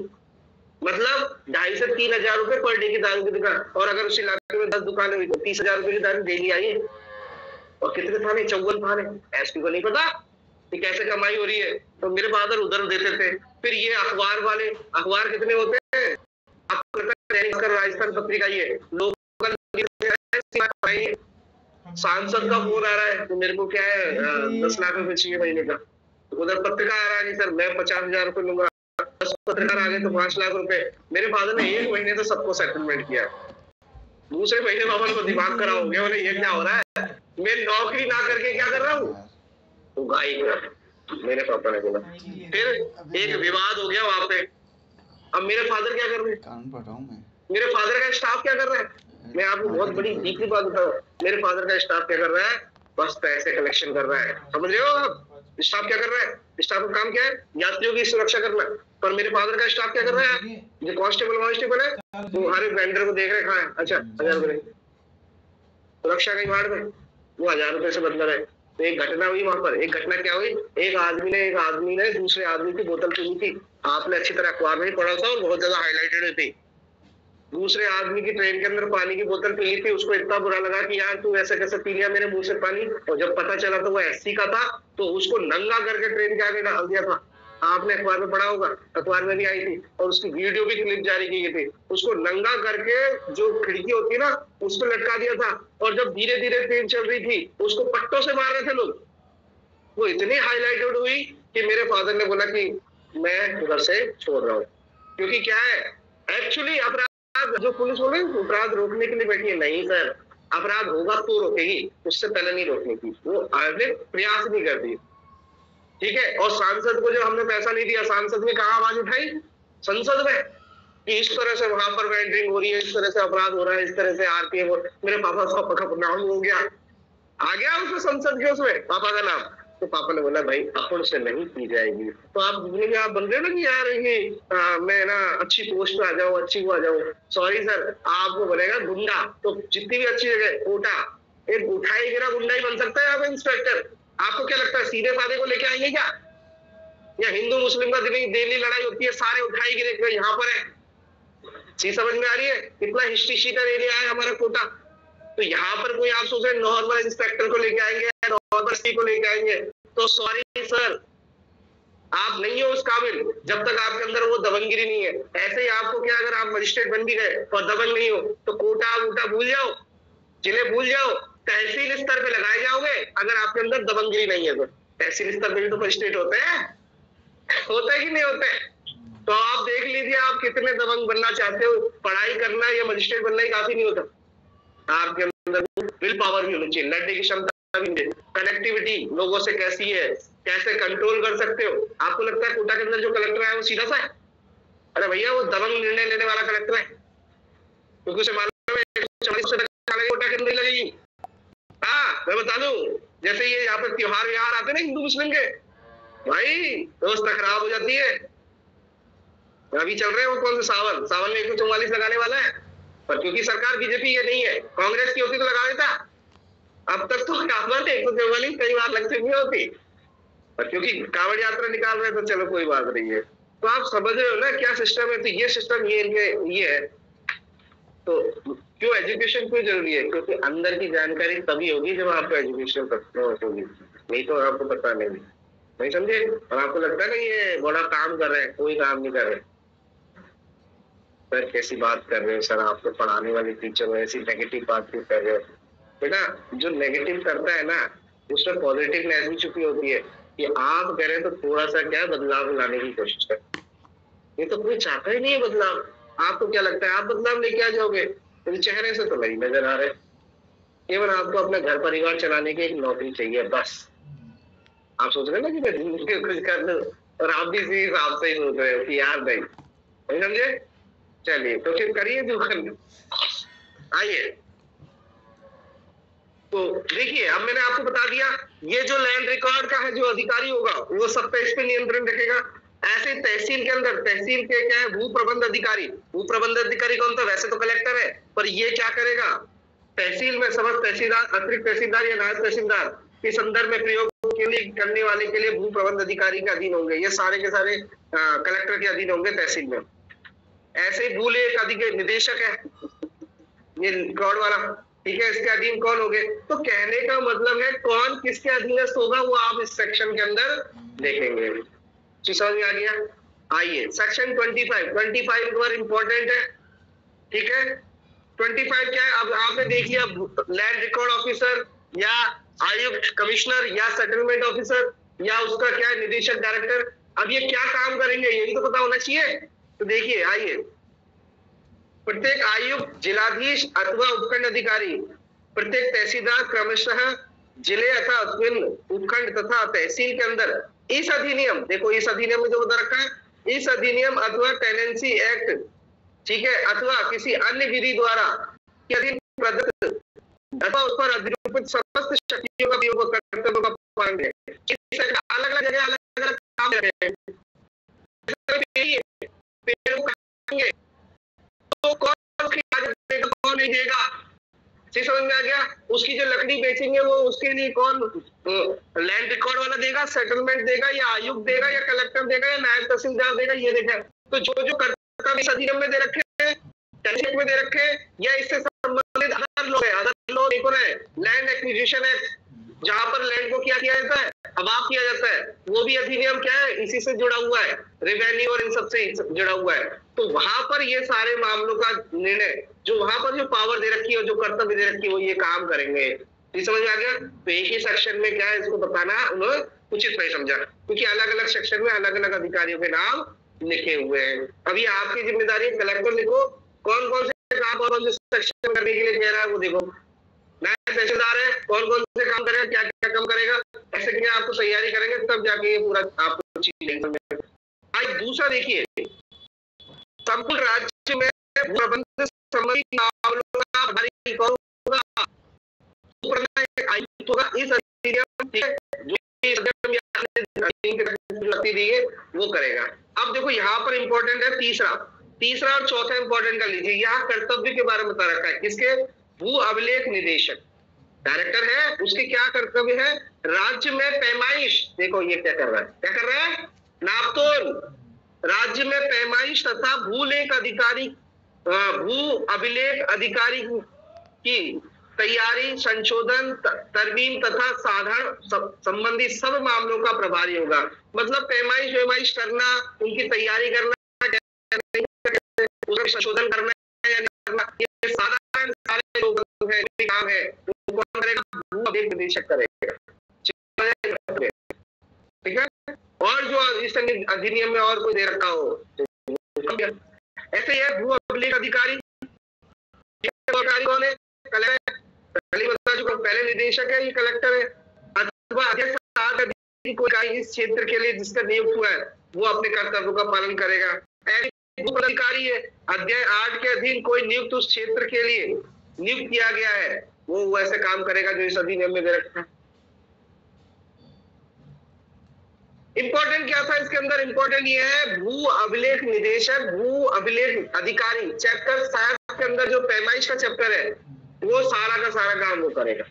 मतलब 2,500 से 3,000 रुपए पर डे की दारू की दुकान, और अगर उस इलाके में 10 दुकानें हुई तो 30,000 रुपए की दारू डेली आई है, और कितने थाने, 54 थाने, एसपी को नहीं पता कि कैसे कमाई हो रही है, तो मेरे फादर उधर देते थे, फिर ये अखबार वाले, अखबार कितने होते हैं, राजस्थान पत्रिका, ये लोकल, सांसद का फोन आ रहा है तो मेरे को क्या है 10 लाख रुपए चाहिए महीने का, उधर पत्रिका आ रहा है कि सर मैं 50,000 रुपए लूंगा, 10 पत्रकार आ गए तो 5 लाख रुपए, मेरे फादर ने 1 महीने तो सबको सेटलमेंट किया, दूसरे महीने पापा को दिमाग खराब हो गया, बोले ये क्या हो रहा है, मैं नौकरी ना करके क्या कर रहा हूँ, तो गाई मेरे पापा ने बोला, फिर एक विवाद हो गया वहां पे, अब मेरे फादर क्या कर रहे हैं, कान पढ़ रहा हूं मैं, मेरे फादर का स्टाफ क्या कर रहा है, मैं आपको बहुत बड़ी डीपली बात बताऊं, मेरे फादर का स्टाफ क्या कर रहा है, बस पैसे कलेक्शन कर रहा है, समझ रहे हो आप, स्टाफ क्या कर रहा है, स्टाफ का काम क्या है, यात्रियों की सुरक्षा करना, पर मेरे फादर का स्टाफ क्या कर रहा है, जो कांस्टेबल है वो हर एक वेंडर को देख रहे कहाँ है, अच्छा 1,000 रुपए सुरक्षा कहीं बाढ़ में, वो 1,000 रुपए से बदला है, तो एक घटना हुई वहां पर, एक घटना क्या हुई, एक आदमी ने दूसरे आदमी की बोतल पी ली थी, आपने अच्छी तरह अखबार में पढ़ा था और बहुत ज्यादा हाईलाइटेड थी, दूसरे आदमी की ट्रेन के अंदर पानी की बोतल पी ली थी, उसको इतना बुरा लगा कि यार तू ऐसे कैसे पी लिया मेरे मुंह से पानी, और जब पता चला तो वो एससी का था, तो उसको नंगा करके ट्रेन के आगे डाल दिया था, आपने अखबार में पढ़ा होगा, अखबार में भी आई थी, और उसकी वीडियो भी क्लिप जारी की गई थी, उसको नंगा करके जो खिड़की होती है ना उस पर लटका दिया था, और जब धीरे धीरे ट्रेन चल रही थी उसको पट्टों से मार रहे थे लोग, वो इतनी हाईलाइटेड हुई कि मेरे फादर ने बोला कि मैं उधर से छोड़ रहा हूँ, क्योंकि क्या है एक्चुअली अपराध, जो पुलिस बोले अपराध रोकने के लिए बैठी है, नहीं सर, अपराध होगा तो रोकेगी, उससे पहले नहीं रोकने की, वो आगे प्रयास नहीं करती, ठीक है, और सांसद को जो हमने पैसा नहीं दिया, सांसद ने कहा आवाज उठाई संसद में कि इस तरह से वहां पर वेंडरिंग हो रही है, इस तरह से अपराध हो रहा है, इस तरह से आरपीएफ, मेरे पापा का नाम हो गया, आ गया उसमें संसद के उसमें पापा का नाम, तो पापा ने बोला भाई अपन से नहीं की जाएगी, तो आप जितने भी आप बन रहे हो ना कि यार ये मैं ना अच्छी पोस्ट पे आ जाऊँ, अच्छी वो आ जाऊँ, सॉरी सर, आपको बोलेगा गुंडा, तो जितनी भी अच्छी जगह कोटा, एक उठाई गिरा गुंडा ही बन सकता है आप इंस्पेक्टर, आपको क्या लगता है सीधे साधे को लेके आएंगे क्या, या हिंदू मुस्लिम का डेली लड़ाई होती है, सारे उठाई गिरे यहाँ पर है, चीज समझ में आ रही है, कितना हिस्ट्री शीटर एरिया है हमारा कोटा, तो यहाँ पर कोई आप सोच रहे नॉर्मल इंस्पेक्टर को लेके आएंगे, नॉर्मल सी को लेके आएंगे, तो सॉरी सर, आप नहीं हो उस काबिल जब तक आपके अंदर वो दबंगगिरी नहीं है। ऐसे ही आपको क्या, अगर आप मजिस्ट्रेट बन भी गए और दबंग नहीं हो तो कोटा वोटा भूल जाओ, जिले भूल जाओ, तहसील स्तर पे लगाए जाओगे अगर आपके अंदर दबंगगिरी नहीं है तो। तहसील स्तर पे भी तो मजिस्ट्रेट होते हैं, होते हैं कि नहीं होते? तो आप देख लीजिए आप कितने दबंग बनना चाहते हो, पढ़ाई करना या मजिस्ट्रेट बनना ही काफी नहीं होता। आपके अंदर विल पावर भी होनी चाहिए, लड़ने की क्षमता भी, कनेक्टिविटी लोगों से कैसी है, कैसे कंट्रोल कर सकते हो। आपको लगता है कोटा के अंदर जो कलेक्टर है वो सीधा सा है? अरे भैया वो दबंग निर्णय लेने वाला कलेक्टर है, क्योंकि उसे मालूम है 140 से कोटा के अंदर लगेगी। हाँ मैं बता दूं, जैसे ये यहाँ पर त्योहार व्योहार आते ना हिंदू मुस्लिम के, भाई व्यवस्था खराब हो जाती है। अभी चल रहे हैं वो कौन से सावन में 144 लगाने वाला है, पर क्योंकि सरकार बीजेपी ये नहीं है, कांग्रेस की होती तो लगा देता। अब तक तो 144 कई बार लग चुकी होती, पर क्योंकि कांवड़ यात्रा निकाल रहे तो चलो कोई बात नहीं है। तो आप समझ रहे हो ना क्या सिस्टम है। तो ये सिस्टम ये है। तो क्यों एजुकेशन क्यों जरूरी है? क्योंकि अंदर की जानकारी तभी होगी जब आपको एजुकेशन होगी, नहीं तो आपको पता नहीं समझे। और आपको लगता है ना ये बड़ा काम कर रहे हैं, कोई काम नहीं कर रहे। सर कैसी बात कर रहे हो सर, आप तो पढ़ाने वाले टीचर हो, ऐसी नेगेटिव बात क्यों कर रहे हो? बेटा जो नेगेटिव करता है ना उसमें पॉजिटिवनेस भी छुपी होती है कि आप करें तो थोड़ा सा क्या बदलाव लाने की कोशिश करें। ये तो कोई चाहता ही नहीं है बदलाव। आपको क्या लगता है आप बदलाव लेके आ जाओगे? तो चेहरे से तो नहीं नजर आ रहे। केवल आपको अपना घर परिवार चलाने की एक नौकरी चाहिए बस। आप सोच रहे ना कि मैं जिंदगी कुछ कर लूं, और आप भी इसी हिसाब से ही सोच रहे हो कि यार नहीं समझे। चलिए तो फिर करिए जो करना। आइए तो देखिए, अब मैंने आपको बता दिया ये जो लैंड रिकॉर्ड का है जो अधिकारी होगा वो सब पे इस पे नियंत्रण रखेगा। ऐसे तहसील के अंदर, तहसील के क्या है, भू प्रबंध अधिकारी। भू प्रबंध अधिकारी कौन था? वैसे तो कलेक्टर है, पर ये क्या करेगा? तहसील में समस्त तहसीलदार, अतिरिक्त तहसीलदार या नायब तहसीलदार के संदर्भ में प्रयोग करने वाले के लिए भू प्रबंध अधिकारी के अधीन होंगे। ये सारे के सारे कलेक्टर के अधीन होंगे तहसील में। ऐसे भूलेख अधिकारी निदेशक है ये रिकॉर्ड वाला, ठीक है, इसके अधीन कौन होंगे? तो कहने का मतलब है कौन किसके अधीनस्थ होगा वो आप इस सेक्शन के अंदर देखेंगे। समझ में आ गया? आइए सेक्शन 25 एक बार इंपॉर्टेंट है, ठीक है। 25 क्या है? अब आपने देख लिया लैंड रिकॉर्ड ऑफिसर या आयुक्त, कमिश्नर या सेटलमेंट ऑफिसर या उसका क्या है निदेशक, डायरेक्टर। अब ये क्या काम करेंगे ये भी तो पता होना चाहिए। तो देखिए आइए, प्रत्येक आयुक्त, जिलाधीश अथवा उपखंड अधिकारी, प्रत्येक तहसीलदार क्रमशः जिले अथवा उपखंड तथा तहसील के अंदर इस अधिनियम, देखो इस अधिनियम में जो बता रखा है, इस अधिनियम अथवा टेनेंसी एक्ट, ठीक है, अथवा किसी अन्य विधि द्वारा के अधीन प्रदत्त अथवा उस पर अधिरूपित समस्त शक्तियों का उपयोग कर्तव्यों का पालन करें। अलग अलग जगह अलग अलग काम करें। तो कौन नहीं देगा? समझ में आ गया? उसकी जो लकड़ी बेचेंगे वो उसके लिए कौन लैंड रिकॉर्ड वाला देगा, सेटलमेंट देगा, या आयुक्त देगा, या कलेक्टर देगा, या नायब तहसीलदार देगा, ये देखा। तो जो कर्तव्य इस अधिनियम में दे रखे हैं, टेनेंसी में दे रखे हैं, या इससे संबंधित अदर लॉ देखो ना, लैंड एक्विजिशन एक्ट, जहां पर लैंड को क्या किया जाता है, अबाव किया जाता है, वो भी अधिनियम क्या है, इसी से जुड़ा हुआ है, रेवेन्यू और इन सबसे जुड़ा हुआ है। तो वहां पर ये सारे मामलों का निर्णय, जो वहां पर जो पावर दे रखी है, जो कर्तव्य दे रखी है, वो ये काम करेंगे। ये समझ में आ गया? तो एक ही सेक्शन में क्या है इसको बताना उन्होंने उचित नहीं समझा, क्योंकि अलग अलग सेक्शन में अलग अलग अधिकारियों के नाम लिखे हुए हैं। अभी आपकी जिम्मेदारी कलेक्टर लिखो, कौन कौन से काम और कौन से सेक्शन करने के लिए कह रहा है वो देखो। नायब तहसीलदार है, कौन कौन से काम करेगा, क्या क्या काम करेगा, ऐसे क्या आपको तैयारी करेंगे तब जाके ये पूरा आपको चीज समझ। आज दूसरा देखिए, संपूर्ण राज्य में प्रबंध संबंधी मामलों का प्रभारी कौन होगा? आयुक्त होगा। इस अधिनियम जो दी है वो करेगा। अब देखो यहाँ पर इंपॉर्टेंट है तीसरा और चौथा इंपॉर्टेंट कर लीजिए। यहाँ कर्तव्य के बारे में बता रखा है, किसके? भू अभिलेख निदेशक डायरेक्टर है, उसके क्या कर्तव्य है? राज्य में पैमाइश, देखो ये क्या कर रहा है, क्या कर रहा है? नापतोल, राज्य में पैमाइश तथा भू अभिलेख अधिकारी की तैयारी, संशोधन, तरमीम तथा साधारण संबंधी सब मामलों का प्रभारी होगा। मतलब पैमाइश वैमाइश करना, उनकी तैयारी करना, उसका संशोधन करना या नहीं करना, ये साधारण सारे लोग है, काम है, वो कौन करेगा? भू अभिलेख निदेशक करेगा। ठीक है। और जो इस अधिनियम में और कोई दे रखा हो ऐसे ही है। भू अभिलेख अधिकारी कौन है? कलेक्टर। पहले बता चुका, पहले निदेशक है, ये कलेक्टर है। अथवा अध्यक्ष कोई इस क्षेत्र के लिए जिसका नियुक्त हुआ है वो अपने कर्तव्यों का पालन करेगा। भू अधिकारी है, अध्याय 8 के अधीन कोई नियुक्त उस क्षेत्र के लिए नियुक्त किया गया है वो वैसे काम करेगा जो इस अधिनियम में दे रखा है। इंपॉर्टेंट क्या था इसके अंदर? इंपॉर्टेंट ये है भू अभिलेख निदेशक, भू अभिलेख अधिकारी, चैप्टर 7 के अंदर जो पैमाइश का चैप्टर है वो सारा का सारा काम वो करेगा।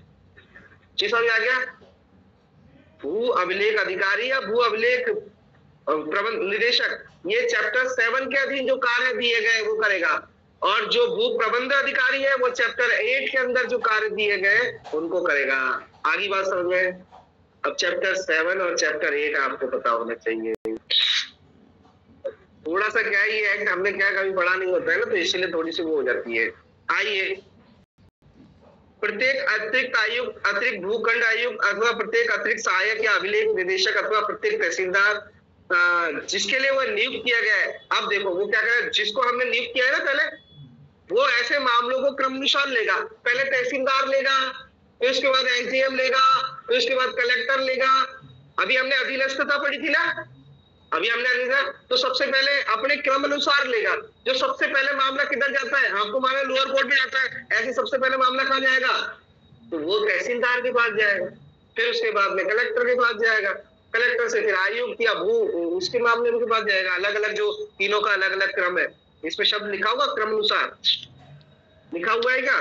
चीज समझ आ गया? भू अभिलेख अधिकारी या भू अभिलेख प्रबंध निदेशक ये चैप्टर 7 के अधीन जो कार्य दिए गए वो करेगा, और जो भू प्रबंध अधिकारी है वो चैप्टर 8 के अंदर जो कार्य दिए गए उनको करेगा। आगे बात समझ में? अब चैप्टर 7 और चैप्टर 8 आपको पता होना चाहिए। थोड़ा सा क्या ही है, हमने क्या कभी पढ़ा नहीं होता है ना, तो इसलिए थोड़ी सी वो हो जाती है। आइए, प्रत्येक अतिरिक्त आयुक्त, अतिरिक्त भूखंड आयुक्त अथवा प्रत्येक अतिरिक्त सहायक या अभिलेख निदेशक अथवा प्रत्येक तहसीलदार जिसके लिए वो नियुक्त किया गया है। अब देखो वो क्या करे, जिसको हमने नियुक्त किया है ना पहले, वो ऐसे मामलों को क्रमानुसार लेगा। पहले तहसीलदार लेगा, फिर उसके बाद एसडीएम लेगा, फिर उसके बाद कलेक्टर लेगा। अभी हमने अधिनस्थता पढ़ी थी ना, अभी हमने अधिनस्थता, तो सबसे पहले अपने क्रम अनुसार लेगा। जो सबसे पहले मामला किधर जाता है? आपको मामला लोअर कोर्ट में जाता है, ऐसे सबसे पहले मामला कहाँ जाएगा? तो वो तहसीलदार के पास जाएगा, फिर उसके बाद में कलेक्टर के पास जाएगा, कलेक्टर से फिर आयुक्त या भू उसके मामले के पास जाएगा। अलग अलग जो तीनों का अलग अलग क्रम है। इसमें शब्द लिखा होगा क्रम अनुसार, लिखा हुआ है क्या?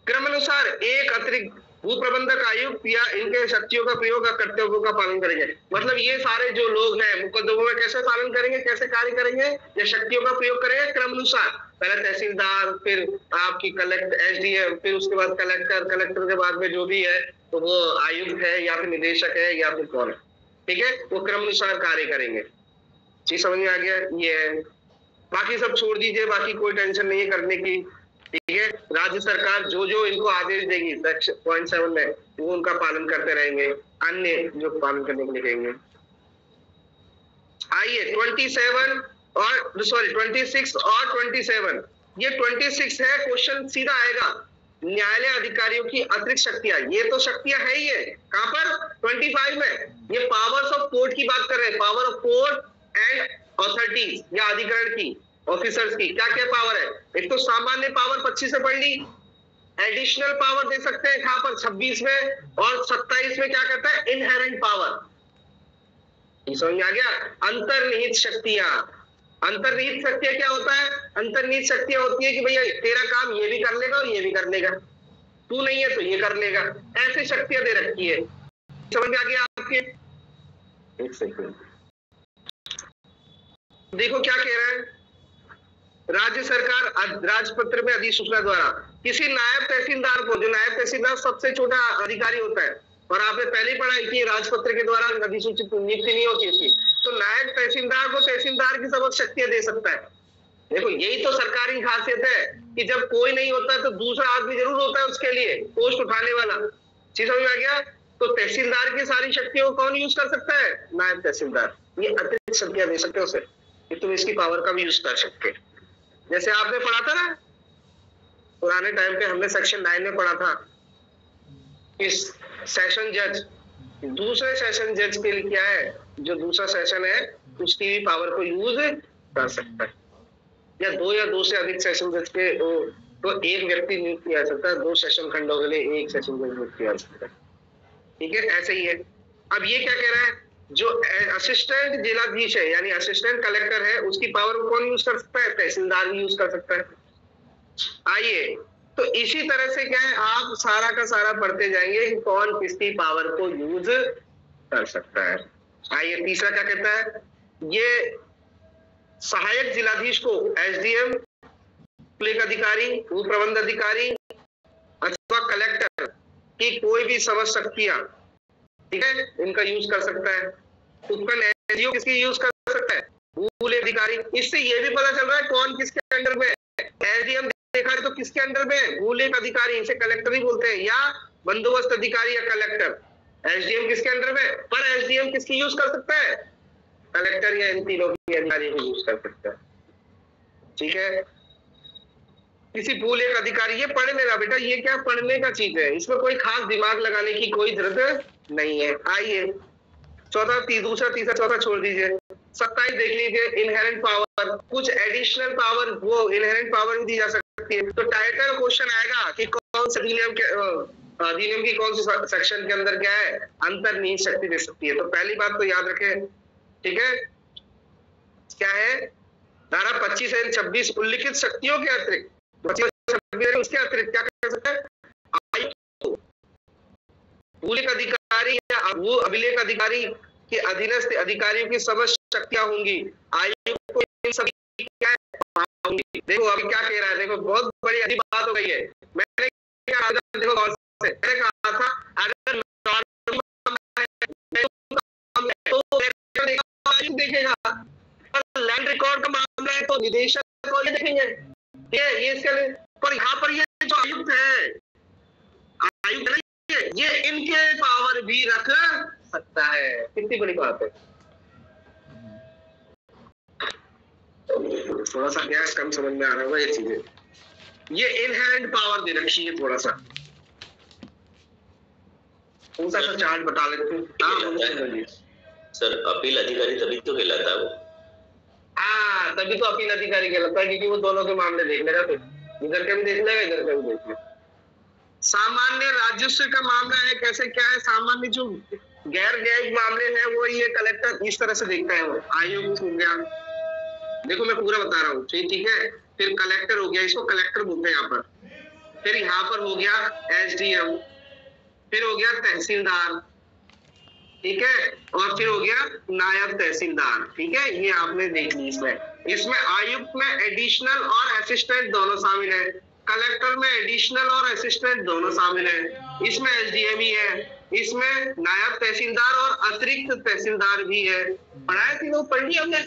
क्रमानुसार एक अतिरिक्त भू प्रबंधक आयुक्त या इनके शक्तियों का प्रयोग और कर्तव्यों का पालन करेंगे। मतलब ये सारे जो लोग हैं मुकदमों में कैसे पालन करेंगे, कैसे कार्य करेंगे, या शक्तियों का प्रयोग करेंगे क्रमानुसार। पहले तहसीलदार, फिर आपकी कलेक्टर, एसडीएम, फिर उसके बाद कलेक्टर, कलेक्टर के बाद में जो भी है तो वो आयुक्त है या फिर निदेशक है या फिर कौन है। ठीक है, वो क्रमानुसार कार्य करेंगे। चीज समझ में आ गया? ये है, बाकी सब छोड़ दीजिए, बाकी कोई टेंशन नहीं है करने की। ठीक है, राज्य सरकार जो जो इनको आदेश देगी सेक्शन 0.7 में वो उनका पालन करते रहेंगे, अन्य जो पालन करने के लिए कहेंगे। आइए 26 और 27, ये 26 है, क्वेश्चन सीधा आएगा। न्यायालय अधिकारियों की अतिरिक्त शक्तियां, ये तो शक्तियां है ही है। कहां पर? 25 में ये पावर्स ऑफ कोर्ट की बात कर रहे हैं। Power of court and authorities या अधिकरण की, ऑफिसर्स की क्या क्या पावर है? एक तो सामान्य पावर 25 से पढ़ ली, एडिशनल पावर दे सकते हैं कहां पर? 26 में, और 27 में क्या कहता है? Inherent power. समझ में आ गया? अंतर्निहित शक्तियां। अंतर्निहित शक्तियां क्या होता है? अंतर्निहित शक्तियां होती है कि भैया तेरा काम ये भी कर लेगा और ये भी कर लेगा, तू नहीं है तो ये कर लेगा, ऐसी शक्तियां दे रखी है। समझ में आ गया आपके? एक सेकंड, देखो क्या कह रहा है। राज्य सरकार राजपत्र में अधिसूचना द्वारा किसी नायब तहसीलदार को, जो नायब तहसीलदार सबसे छोटा अधिकारी होता है, और आपने पहले ही पढ़ा है कि राजपत्र के द्वारा अधिसूचित नियुक्ति नहीं होती इसकी, तो नायब तहसीलदार को तहसीलदार की समस्त शक्तियां दे सकता है। देखो यही तो सरकार की खासियत है कि जब कोई नहीं होता है तो दूसरा आदमी जरूर होता है उसके लिए पोस्ट उठाने वाला। चीज समझ में आ गया? तो तहसीलदार की सारी शक्तियों को कौन यूज कर सकता है? नायब तहसीलदार। ये अतिरिक्त शक्तियां दे सकते हो उसे कि तुम इसकी पावर का भी यूज कर सकते। जैसे आपने पढ़ा था ना पुराने टाइम पे, हमने सेक्शन 9 में पढ़ा था कि सेशन जज दूसरे सेशन जज के लिए क्या है, जो दूसरा सेशन है उसकी भी पावर को यूज कर सकता है, या दो से अधिक सेशन जज के तो एक व्यक्ति नियुक्त किया जा सकता है, 2 सेशन खंडों के लिए एक सेशन जज नियुक्त किया जा सकता है। ठीक है, ऐसे ही है। अब ये क्या कह रहा है, जो असिस्टेंट जिलाधीश है यानी असिस्टेंट कलेक्टर है, उसकी पावर को कौन यूज कर सकता है? तहसीलदार भी यूज कर सकता है। आइए, तो इसी तरह से क्या है, आप सारा का सारा पढ़ते जाएंगे कि कौन किसकी पावर को यूज कर सकता है। आइए, तीसरा क्या कहता है, ये सहायक जिलाधीश को एसडीएम, पुलिस अधिकारी, भू प्रबंध अधिकारी अथवा कलेक्टर की कोई भी समझ शक्तियां, ठीक है, इनका यूज कर सकता है। उपखंड एसडीओ किसकी यूज कर सकता है? भूले अधिकारी। इससे ये भी पता चल रहा है कौन किसके अंडर में है। एसडीएम देखा है तो किसके अंडर में है? भूले अधिकारी, इसे कलेक्टर ही बोलते हैं, या बंदोबस्त अधिकारी या कलेक्टर। एसडीएम किसके अंडर में? पर एसडीएम किसकी यूज कर सकता है? कलेक्टर या इन तीनों की अधिकारी को यूज कर सकता है, ठीक है। किसी भूल एक अधिकारी, ये पढ़ लेना बेटा, ये क्या पढ़ने का चीज है, इसमें कोई खास दिमाग लगाने की कोई जरूरत नहीं है। आइए दूसरा तीसरा चौथा छोड़ दीजिए, 27 देख लीजिए। इनहेरेंट पावर, कुछ एडिशनल पावर, वो इनहेरेंट पावर भी दी जा सकती है। तो टाइटल क्वेश्चन आएगा कि कौन से अधिनियम की कौन सी सेक्शन के अंदर क्या है, अंतर्निहित शक्ति दे सकती है। तो पहली बात तो याद रखें, ठीक है, क्या है, धारा 25 एवं 26 उल्लिखित शक्तियों के अतिरिक्त, उसके अतिरिक्त क्या कर सकते हैं? आयुक्त, भूलेख अधिकारी या अभिलेख अधिकारी के अधीनस्थ अधिकारियों की समस्त शक्तियां होंगी। आयुक्त को इन सभी क्या होंगी? देखो अभी क्या कह रहा है, देखो बहुत बड़ी अजीब बात हो गई है। मैंने क्या देखो गौर से, मैंने कहा था अगर तो देखेगा, लैंड रिकॉर्ड का मामला है तो निदेशक को देखेंगे, ये इसके लिए। पर यहाँ पर ये जो आयुक्त है, आयुक्त नहीं है, ये इनके पावर भी रख सकता है। कितनी बड़ी बात है। थोड़ा सा क्या कम समझ में आ रहा होगा ये चीजें, ये इनहेरेंट पावर दे रखी है। थोड़ा सा ऊंचा सा चार्ट बता लेते हैं। सर अपील अधिकारी तभी तो कहलाता है वो। हाँ, तभी तो अपील अधिकारी कहलाता है, क्योंकि वो दोनों के मामले देख लेगा, तो इधर का भी देख लेगा, इधर का भी देख लेगा। सामान्य राजस्व का मामला है, कैसे क्या है, सामान्य जो गैर न्यायिक मामले हैं वो ये कलेक्टर इस तरह से देखता है। वो आयुक्त हो गया, देखो मैं पूरा बता रहा हूँ, ठीक है। फिर कलेक्टर हो गया, इसको कलेक्टर बोलते हैं यहाँ पर। फिर यहाँ पर हो गया एसडीएम, फिर हो गया तहसीलदार, ठीक है, और फिर हो गया नायब तहसीलदार, ठीक है। ये आपने देख ली। इसमें आयुक्त में एडिशनल और असिस्टेंट दोनों शामिल है, कलेक्टर में एडिशनल और असिस्टेंट दोनों शामिल है, इसमें एसडीएम ही है, इसमें नायब तहसीलदार और अतिरिक्त तहसीलदार भी है। पढ़ाया थी वो, पढ़ लिया हमने,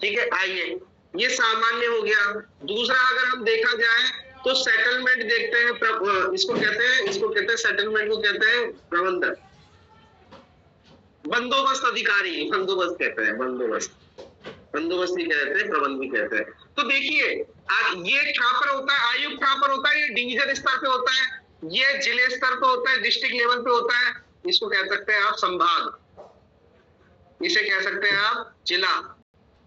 ठीक है। आइए, ये सामान्य हो गया। दूसरा अगर हम देखा जाए तो सेटलमेंट देखते हैं, इसको कहते हैं सेटलमेंट को कहते हैं प्रबंधक, बंदोबस्त अधिकारी, बंदोबस्त कहते हैं, बंदोबस्त भी कहते हैं, प्रबंध भी कहते हैं। तो देखिए ये कहां पर होता है, आयुक्त कहां पर होता है, ये डिवीजन स्तर पे होता है, ये जिले स्तर पे होता है, डिस्ट्रिक्ट लेवल पे होता है। इसको कह सकते हैं आप संभाग, इसे कह सकते हैं आप जिला,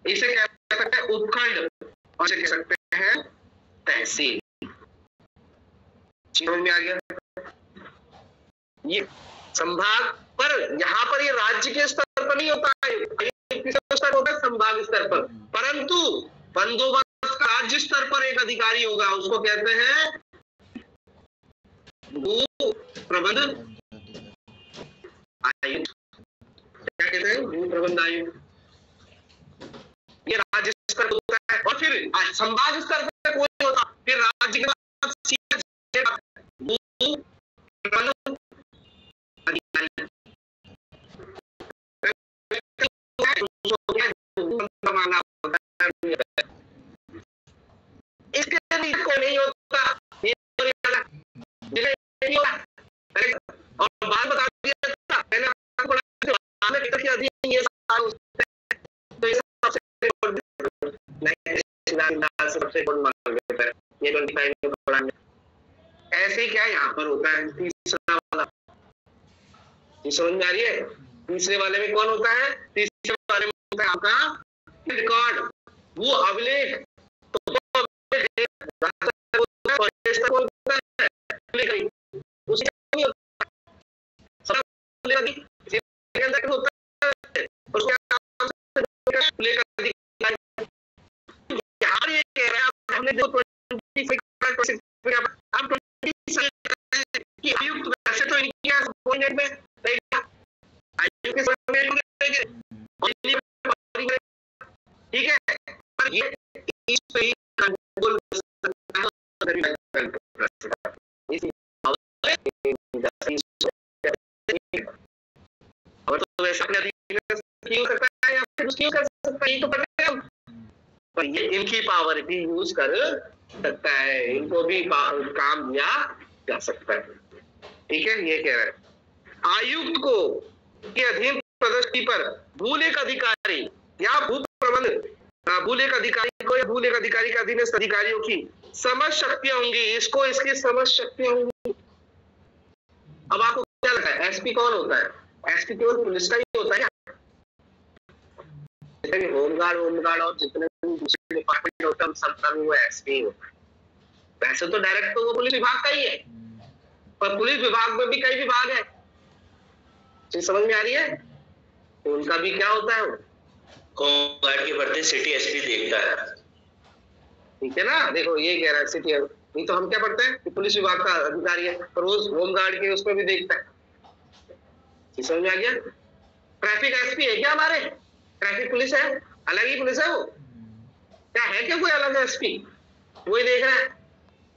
इसे कह सकते हैं उपखंड, और इसे कह सकते हैं तहसील। समझ में आ गया? ये संभाग पर, यहाँ पर ये राज्य के स्तर पर नहीं होता है, स्तर होता है संभाग स्तर पर, परंतु बंदोबस्त का राज्य स्तर पर एक अधिकारी होगा, उसको कहते हैं भू प्रबंध आयुक्त। क्या कहते हैं? भू प्रबंध आयुक्त। ये राज्य स्तर पर होता है, और फिर संभाग स्तर पर कोई होता, फिर राज्य के बाद भू प्रबंध इसके लिए कोई नहीं होता, और बात बता दिया था मैंने अधीन ये सबसे ऐसे क्या यहाँ पर होता है। तीसरा वाला समझ में आ रही है? तीसरे वाले में कौन होता है? तीसरे वाले में होता है आपका रिकॉर्ड, वो अभिलेख। तो हमने जो आयुक्त वैसे तो इनके सबऑर्डिनेट में रहेगा, आयुक्त के सबऑर्डिनेट में रहेंगे, ठीक और तो वैसे हो सकता है या फिर उसकी कर सकता है, ये तो पता है हम, पर ये इनकी पावर भी यूज कर सकता है, इनको भी काम दिया जा सकता है। ठीक है, ये कह रहा है आयुक्त को के अधीन प्रदर्शनी पर भूलेख अधिकारी या भू प्रबंध भूलेख अधिकारी को या भूलेख अधिकारी के अधीनस्थ अधिकारियों की समझ शक्तियां होंगी, इसको इसकी समझ शक्तियां होंगी। अब आपको क्या लगता है एसपी कौन होता है? एसपी केवल पुलिस का ही होता है? होमगार्ड और जितने भी दूसरे डिपार्टमेंट होता है सबका भी वो एसपी होता है। वैसे तो डायरेक्ट तो वो पुलिस विभाग का ही है, पर पुलिस विभाग में भी कई विभाग है, चीज समझ में आ रही है? तो उनका भी क्या होता है, होमगार्ड की भर्ती सिटी एसपी देखता है। ठीक है ना, देखो ये कह रहा है सिटी, नहीं तो हम क्या पढ़ते हैं कि पुलिस विभाग का अधिकारी है, पर वो होमगार्ड के उसमें भी देखता है। चीज समझ में आ गया? ट्रैफिक एसपी है क्या हमारे? ट्रैफिक पुलिस है, अलग ही पुलिस है वो, क्या है क्या कोई अलग एसपी? वही देख रहा है,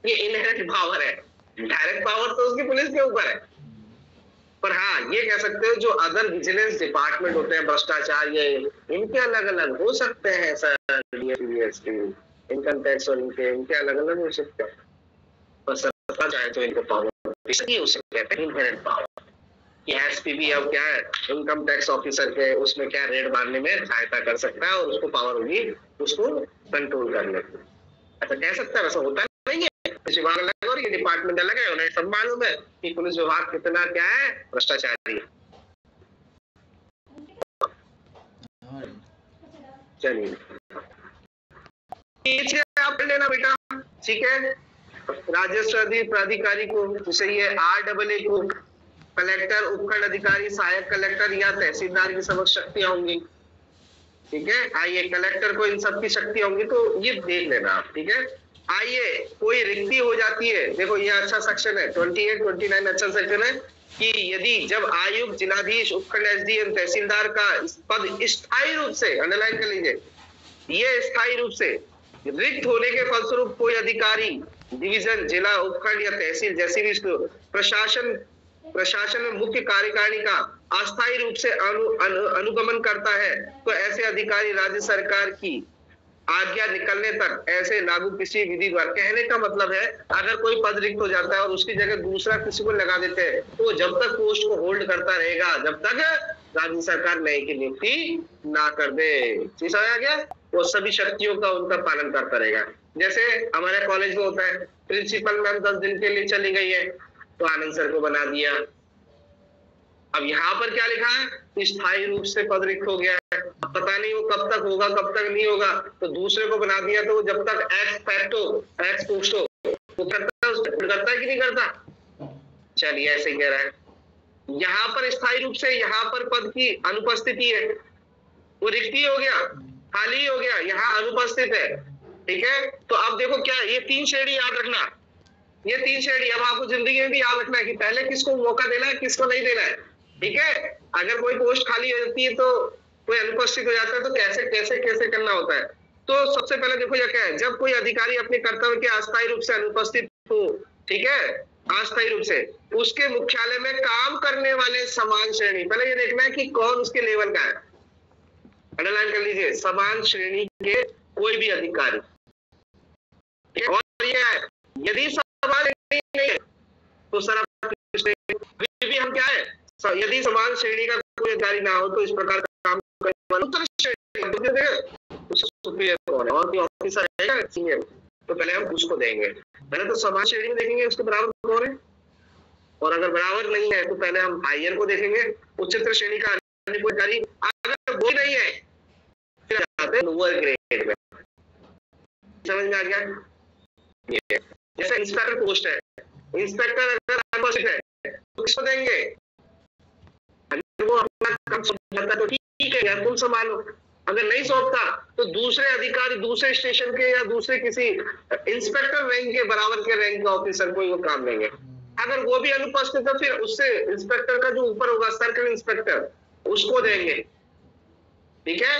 ये इनहेरेंट पावर है, डायरेक्ट पावर तो उसकी पुलिस के ऊपर है। पर हाँ ये कह सकते हो जो अदर विजिलेंस डिपार्टमेंट होते हैं, भ्रष्टाचार ये इनके अलग अलग हो सकते हैं सर, इनकम टैक्स और इनके अलग अलग हो सकते हैं, पर सरकार चाहे तो इनको पावर इसलिए उसे कहते हैं इनहेरेंट पावर। एसपी भी अब क्या है, इनकम टैक्स ऑफिसर के उसमें क्या रेड मारने में सहायता कर सकता है और उसको पावर होगी उसको कंट्रोल करने की। अच्छा कह सकता है, वैसा होता नहीं है, पुलिस विभाग अलग और ये डिपार्टमेंट अलग है, उन्हें सब मालूम है कि पुलिस विभाग कितना क्या है भ्रष्टाचारी है। चलिए आप पढ़ लेना बेटा, ठीक है। राजस्व प्राधिकारी को जैसे ये RAA को कलेक्टर, उपखंड अधिकारी, सहायक कलेक्टर या तहसीलदार की समझ शक्तियां होंगी। ठीक है, आइए कलेक्टर को इन सब की शक्तियां होंगी, तो ये देख लेना आप। ठीक है, आइए कोई रिक्ति हो जाती है, देखो ये अच्छा सेक्शन है 28, 29 अच्छा सेक्शन है कि यदि जब आयुक्त, जिलाधीश, उपखंड SDM, तहसीलदार का पद स्थायी रूप से, अंडरलाइन कर लीजिए, ये स्थायी रूप से रिक्त होने के फलस्वरूप कोई अधिकारी डिवीजन, जिला, उपखंड या तहसील जैसी भी प्रशासन में मुख्य कार्यकारिणी का अस्थायी रूप से अनुगमन करता है, तो ऐसे अधिकारी राज्य सरकार की आज्ञा निकलने तक ऐसे लागू किसी विधि द्वारा, कहने का मतलब है अगर कोई पद रिक्त हो जाता है और उसकी जगह दूसरा किसी को लगा देते हैं, तो जब तक पोस्ट को होल्ड करता रहेगा जब तक राज्य सरकार नए की नियुक्ति ना कर दे। चीज आ गया, वो सभी शक्तियों का उनका पालन करता रहेगा। जैसे हमारे कॉलेज में होता है, प्रिंसिपल मैम 10 दिन के लिए चली गई है तो आनंद सर को बना दिया। अब यहाँ पर क्या लिखा है, स्थायी रूप से पद रिक्त हो गया है, अब पता नहीं वो कब तक होगा कब तक नहीं होगा, तो दूसरे को बना दिया, तो वो जब तक एक्स पोस्टो वो करता है कि नहीं करता? चलिए ऐसे कह रहा है, यहाँ पर स्थायी रूप से यहाँ पर पद की अनुपस्थिति है, वो रिक्ति हो गया, खाली हो गया, यहाँ अनुपस्थित है। ठीक है, तो अब देखो क्या, ये 3 श्रेणी याद रखना, ये 3 श्रेणी अब आपको जिंदगी में भी याद रखना है कि पहले किसको मौका देना है, किसको नहीं देना है। ठीक है, अगर कोई पोस्ट खाली हो जाती है तो कोई अनुपस्थित हो जाता है, तो कैसे कैसे कैसे करना होता है। तो सबसे पहले देखो ये क्या है, जब कोई अधिकारी अपने कर्तव्य के अस्थायी रूप से अनुपस्थित हो, ठीक है, अस्थायी रूप से, उसके मुख्यालय में काम करने वाले समान श्रेणी, पहले ये देखना है कि कौन उसके लेवल का है, अंडरलाइन कर लीजिए, समान श्रेणी के कोई भी अधिकारी। और ये है, यदि समान श्रेणी नहीं है तो सर भी हम क्या है, यदि समान श्रेणी का कोई अधिकारी ना हो तो इस प्रकार का काम करने वाला सुपीरियर कौन है और कोई ऑफिसर है सीनियर, तो पहले हम उसको देंगे। पहले तो समान श्रेणी में देखेंगे उसके बराबर कौन है, और अगर बराबर नहीं है तो पहले हम हायर को देखेंगे, उच्चतर श्रेणी का कोई अधिकारी, अगर वो नहीं है फिर आते हैं लोअर ग्रेड में। समझ में आ गया? जैसे इंस्पेक्टर पोस्ट है, इंस्पेक्टर अगर अनुपस्थित है तो किसको देंगे, अगर वो अपना काम सौंपता तो ठीक है यार तुम संभालो, अगर नहीं सौंपता तो दूसरे अधिकारी, दूसरे स्टेशन के या दूसरे किसी इंस्पेक्टर रैंक के बराबर के रैंक के ऑफिसर को वो काम देंगे। अगर वो भी अनुपस्थित है फिर उससे इंस्पेक्टर का जो ऊपर होगा सर्कल इंस्पेक्टर, उसको देंगे। ठीक है,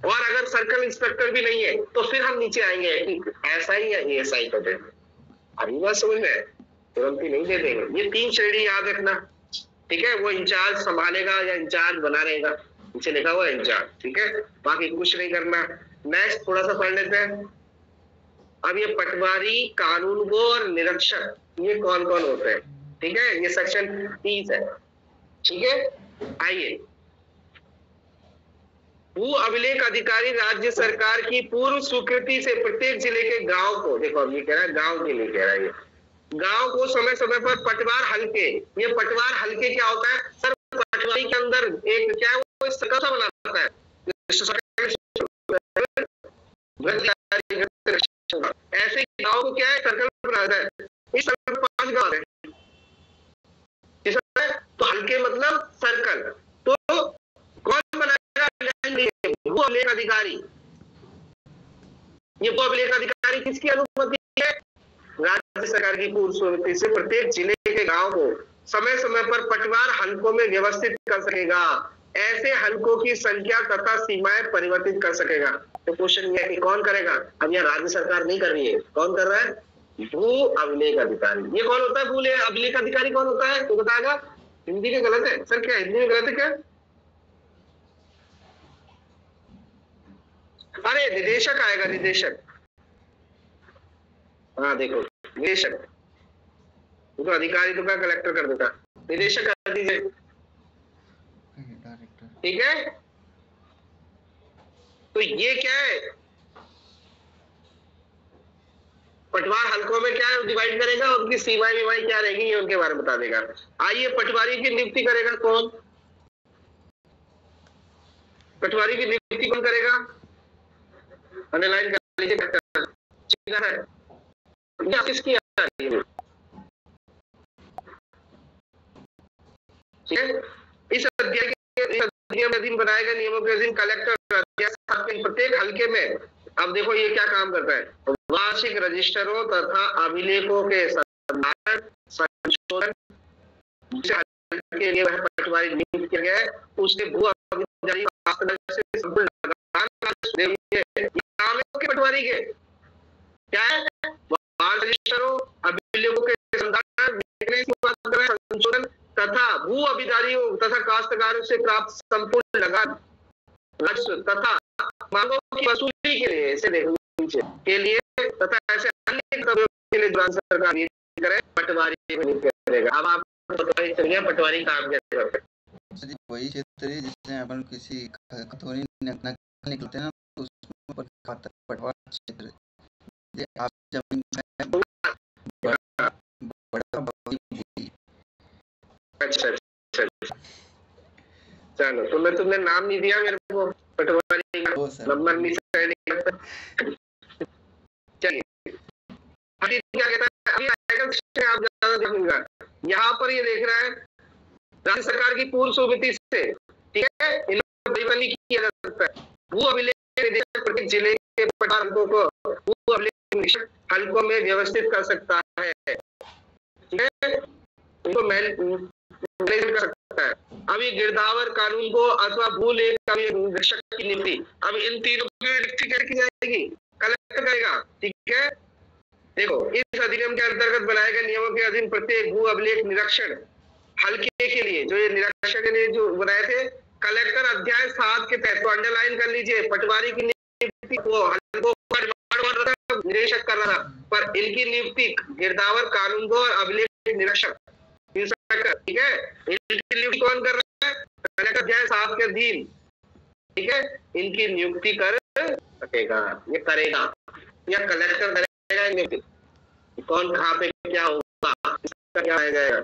और अगर सर्कल इंस्पेक्टर भी नहीं है तो फिर हम नीचे आएंगे कि SI या ASI को देंगे। अभी बात समझ में, तुरंत ही नहीं दे देंगे। ये 3 श्रेणी याद रखना, ठीक है। वो इंचार्ज संभालेगा या इंचार्ज बना रहेगा, नीचे लिखा हुआ है इंचार्ज, ठीक है। बाकी कुछ नहीं करना। नेक्स्ट थोड़ा सा पढ़ लेते हैं। अब ये पटवारी, कानूनगो और निरीक्षक, ये कौन कौन होते हैं, ठीक है। ये सेक्शन 30 है, ठीक है। आइए, भू अभिलेख अधिकारी राज्य सरकार की पूर्व स्वीकृति से प्रत्येक जिले के गांव को, देखो अब ये कह रहा है गांव के लिए कह रहा है, ये गांव को समय समय पर पटवार हल्के, ये पटवार हल्के क्या होता है सर, पटवारी के अंदर एक क्या है वो सर्कल सा बनाता है, ऐसे गांव को क्या है सर्कल बनाता है। इस सर्कल में 5 गांव है, तो हल्के मतलब सर्कल, तो कौन बनाएगा, भू अभिलेख अधिकारी। ये भू अभिलेख अधिकारी किसकी अनुमति है, राज्य सरकार की पूर्व स्वीकृति से प्रत्येक जिले के गांव को समय समय पर पटवार हलकों में व्यवस्थित कर सकेगा, ऐसे हलकों की संख्या तथा सीमाएं परिवर्तित कर सकेगा। तो क्वेश्चन ये है कि कौन करेगा, अब यह राज्य सरकार नहीं कर रही है, कौन कर रहा है, भू अभिलेख अधिकारी। ये कौन होता है, भू अभिलेख अधिकारी कौन होता है, तो बताएगा। हिंदी में गलत है सर, क्या हिंदी में गलत है क्या, अरे निदेशक आएगा, निदेशक, हाँ देखो निदेशक, तो अधिकारी तो क्या कलेक्टर कर देता, निदेशक कर दीजिए, ठीक है। तो ये क्या है, पटवार हलकों में क्या डिवाइड करेगा, उनकी सीमाएं विमाएं क्या रहेगी, ये उनके बारे में बता देगा। आइए, पटवारी की नियुक्ति करेगा कौन, पटवारी की नियुक्ति कौन करेगा, अंडरलाइन कर लीजिए, ठीक है। किसकी ठीक है। इस अध्याय के अधीन बनाए गए नियमों के अधीन कलेक्टर प्रत्येक हलके में, अब देखो ये क्या काम करता है, वार्षिक रजिस्टरों तथा अभिलेखों के संशोधन के लिए वह पटवारी नियुक्त किया गया है, उसके भू पटवारी के क्या है, रजिस्टरों अभिलेखों के संशोधन तथा भू अभिधारियों तथा काश्तकारों से प्राप्त संपूर्ण लगान राजस्व तथा मांगों की वसूली के लिए, ऐसे के लिए तथा ऐसे अन्य कर्तव्यों के लिए राज्य सरकार करे, पटवारी करेगा। अब आपको पटवारी काम कैसे करते हैं, वही क्षेत्र है जिससे अपन किसी खतौनी निकलते हैं तो उसमें पटवार क्षेत्र, आप जमीन अच्छा, चलो तुमने नाम नहीं दिया मेरे को, पटवारी का नंबर नहीं चलिए, क्या कहता है अभी आएगा, आप ज्यादा देखूंगा। यहाँ पर ये देख रहा है राज्य सरकार की पूर्व स्वीकृति से, ठीक है, इन्होंने किया जा सकता है। भू अभिलेख निदेशक प्रत्येक जिले के पटवार हलकों को भू अभिलेख निदेशक हलकों में व्यवस्थित कर सकता है, ठीक है, उनको मैनेज कर सकता है। अभी गिरदावर कानून को अथवा भू लेख निरीक्षक की नियुक्ति, अब इन तीनों की नियुक्ति कैसे की जाएगी, कलेक्टर करेगा, ठीक है। देखो, इस अधिनियम के अंतर्गत बनाए गए नियमों के अधीन प्रत्येक भू अभिलेख निरीक्षण हल्के के लिए, जो ये निरीक्षक के लिए जो बनाए थे, कलेक्टर अध्याय 7 के तहत, तो अंडरलाइन कर लीजिए, पटवारी की नियुक्ति को निरीक्षक कर रहा था, पर इनकी नियुक्ति गिरदावर कानून को और अभिलेख निरीक्षक, ठीक है, इनकी नियुक्ति कौन कर रहा है, कलेक्टर अध्याय 7 के अधीन, ठीक है, इनकी नियुक्ति कर सकेगा, ये करेगा या कलेक्टर करेगा नियुक्ति, कौन कहाँ पे क्या होगा, इसका क्या जाएगा।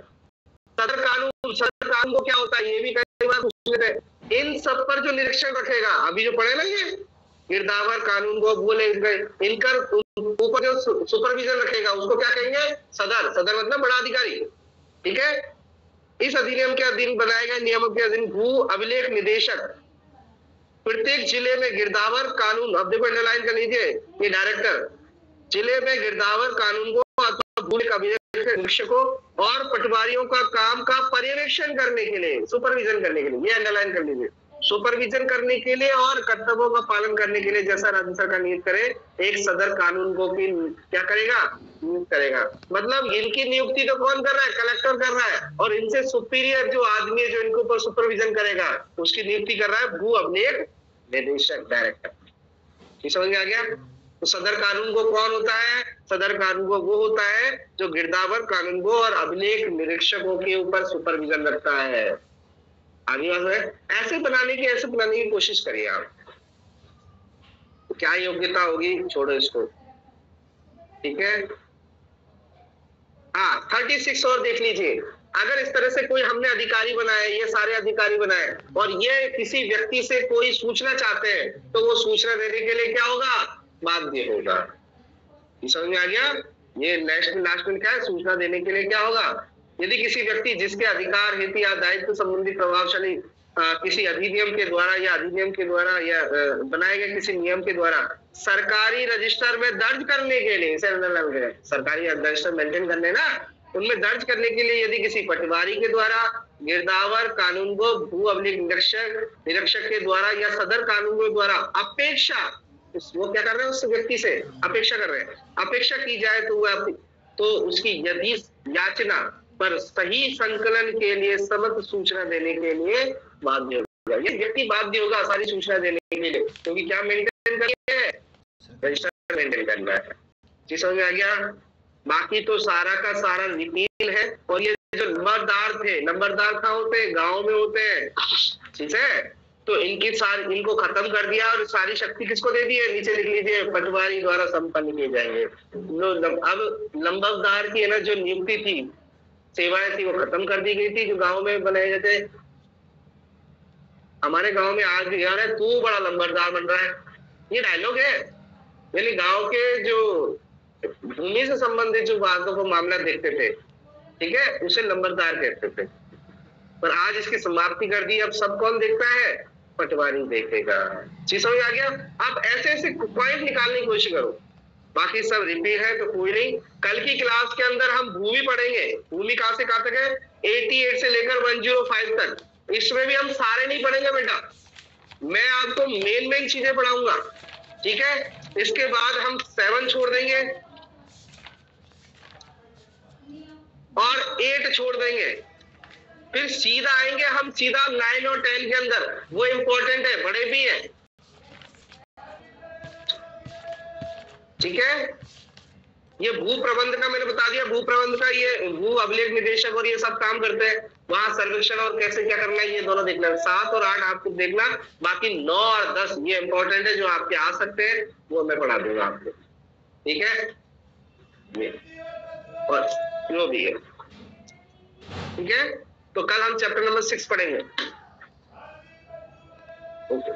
सदर कानून को क्या होता है, ये भी कई बार पूछ लेते हैं, इन सब पर जो निरीक्षण रखेगा, अभी जो पढ़े ना ये गिरदावर कानून को बोले, इनका ऊपर जो सुपरविजन रखेगा उसको क्या कहेंगे, सदर, सदर मतलब बड़ा अधिकारी, ठीक है। इस अधिनियम के अधीन बनाए गए नियमों के अधीन भू अभिलेख निदेशक प्रत्येक जिले में गिरदावर कानून, अब देखो अंडरलाइन कर लीजिए, ये डायरेक्टर जिले में गिरदावर कानून को अथवा भू अभिलेख निरीक्षकों और पटवारियों का काम का पर्यवेक्षण करने के लिए, सुपरविजन करने के लिए, ये अंडरलाइन कर लीजिए, सुपरविजन करने के लिए और कर्तव्यों का पालन करने के लिए जैसा राज्य सरकार नियुक्त करे, एक सदर कानून को भी क्या करेगा, नियुक्त करेगा। मतलब इनकी नियुक्ति तो कौन कर रहा है, कलेक्टर कर रहा है, और इनसे सुपीरियर जो आदमी है जो इनके ऊपर सुपरविजन करेगा उसकी नियुक्ति कर रहा है भू अभिलेख निदेशक, डायरेक्टर। ये समझ में आ गया। तो सदर कानून को कौन होता है, सदर कानून को वो होता है जो गिरदावर कानून को और अभिलेख निरीक्षकों के ऊपर सुपरविजन रखता है। आगे बात है, ऐसे बनाने की कोशिश करिए आप। तो क्या योग्यता होगी, छोड़ो इसको, ठीक है। हाँ 36 और देख लीजिए। अगर इस तरह से कोई हमने अधिकारी बनाए, ये सारे अधिकारी बनाए, और ये किसी व्यक्ति से कोई सूचना चाहते हैं तो वो सूचना देने के लिए क्या होगा, बाध्य होगा। समझ में आ गया। ये लास्ट में क्या है, सूचना देने के लिए क्या होगा। यदि किसी व्यक्ति जिसके अधिकार हेतु या दायित्व संबंधी प्रभावशाली किसी अधिनियम के द्वारा या बनाए गए किसी नियम के द्वारा सरकारी रजिस्टर में दर्ज करने के लिए, सरकारी रजिस्टर मेंटेन करने ना, उनमें दर्ज करने के लिए यदि किसी पटवारी के द्वारा, गिरदावर कानून को भू अभिलेख निरीक्षक के द्वारा या सदर कानून के द्वारा अपेक्षा, वो क्या कर रहे हैं, उस व्यक्ति से अपेक्षा कर रहे हैं, अपेक्षा की जाए तो उसकी यदि याचना पर सही संकलन के लिए समस्त सूचना देने के लिए बाध्य होगा। ये व्यक्ति बाध्य होगा सारी सूचना देने के लिए, क्योंकि क्या मेंटेन करना है, रजिस्टर मेंटेन करना है। जी समझ में आ गया। बाकी तो सारा का सारा रिपील है। और ये जो नंबरदार थे, नंबरदार कहाँ होते हैं, गाँव में होते हैं, ठीक है। तो इनको खत्म कर दिया और सारी शक्ति किसको दे दी है, नीचे लिख लीजिए, पटवारी द्वारा संपन्न किए जाएंगे। अब नंबरदार की है ना जो नियुक्ति थी, सेवाएं थी, वो खत्म कर दी गई थी जो गांव में बनाए जाते। हमारे गांव में आज भी यार है, तू बड़ा नंबरदार बन रहा है, ये डायलॉग है। यानी गांव के जो भूमि से संबंधित जो बातों को मामला देखते थे, ठीक है, उसे नंबरदार कहते थे। पर आज इसकी समाप्ति कर दी। अब सब कौन देखता है, पटवारी देखेगा। चीज समझ आ गया। आप ऐसे पॉइंट निकालने की कोशिश करो, बाकी सब रिपीट है तो कोई नहीं। कल की क्लास के अंदर हम भूमि पढ़ेंगे। भूमि कहां से कहां तक है, 88 से लेकर 105 तक। इसमें भी हम सारे नहीं पढ़ेंगे बेटा, मैं आपको मेन चीजें पढ़ाऊंगा, ठीक है। इसके बाद हम 7 छोड़ देंगे और 8 छोड़ देंगे, फिर सीधा आएंगे हम सीधा 9 और 10 के अंदर। वो इंपॉर्टेंट है, बड़े भी है, ठीक है। ये भू प्रबंध का मैंने बता दिया, भू प्रबंध का ये भू अभिलेख निदेशक और ये सब काम करते हैं। वहां सर्वेक्षण और कैसे क्या करना है ये दोनों देखना है। 7 और 8 आपको देखना, बाकी 9 और 10 ये इंपॉर्टेंट है जो आपके आ सकते हैं, वो मैं पढ़ा दूंगा आपको, ठीक है। ये और जो भी है, ठीक है। तो कल हम चैप्टर नंबर 6 पढ़ेंगे। ओके।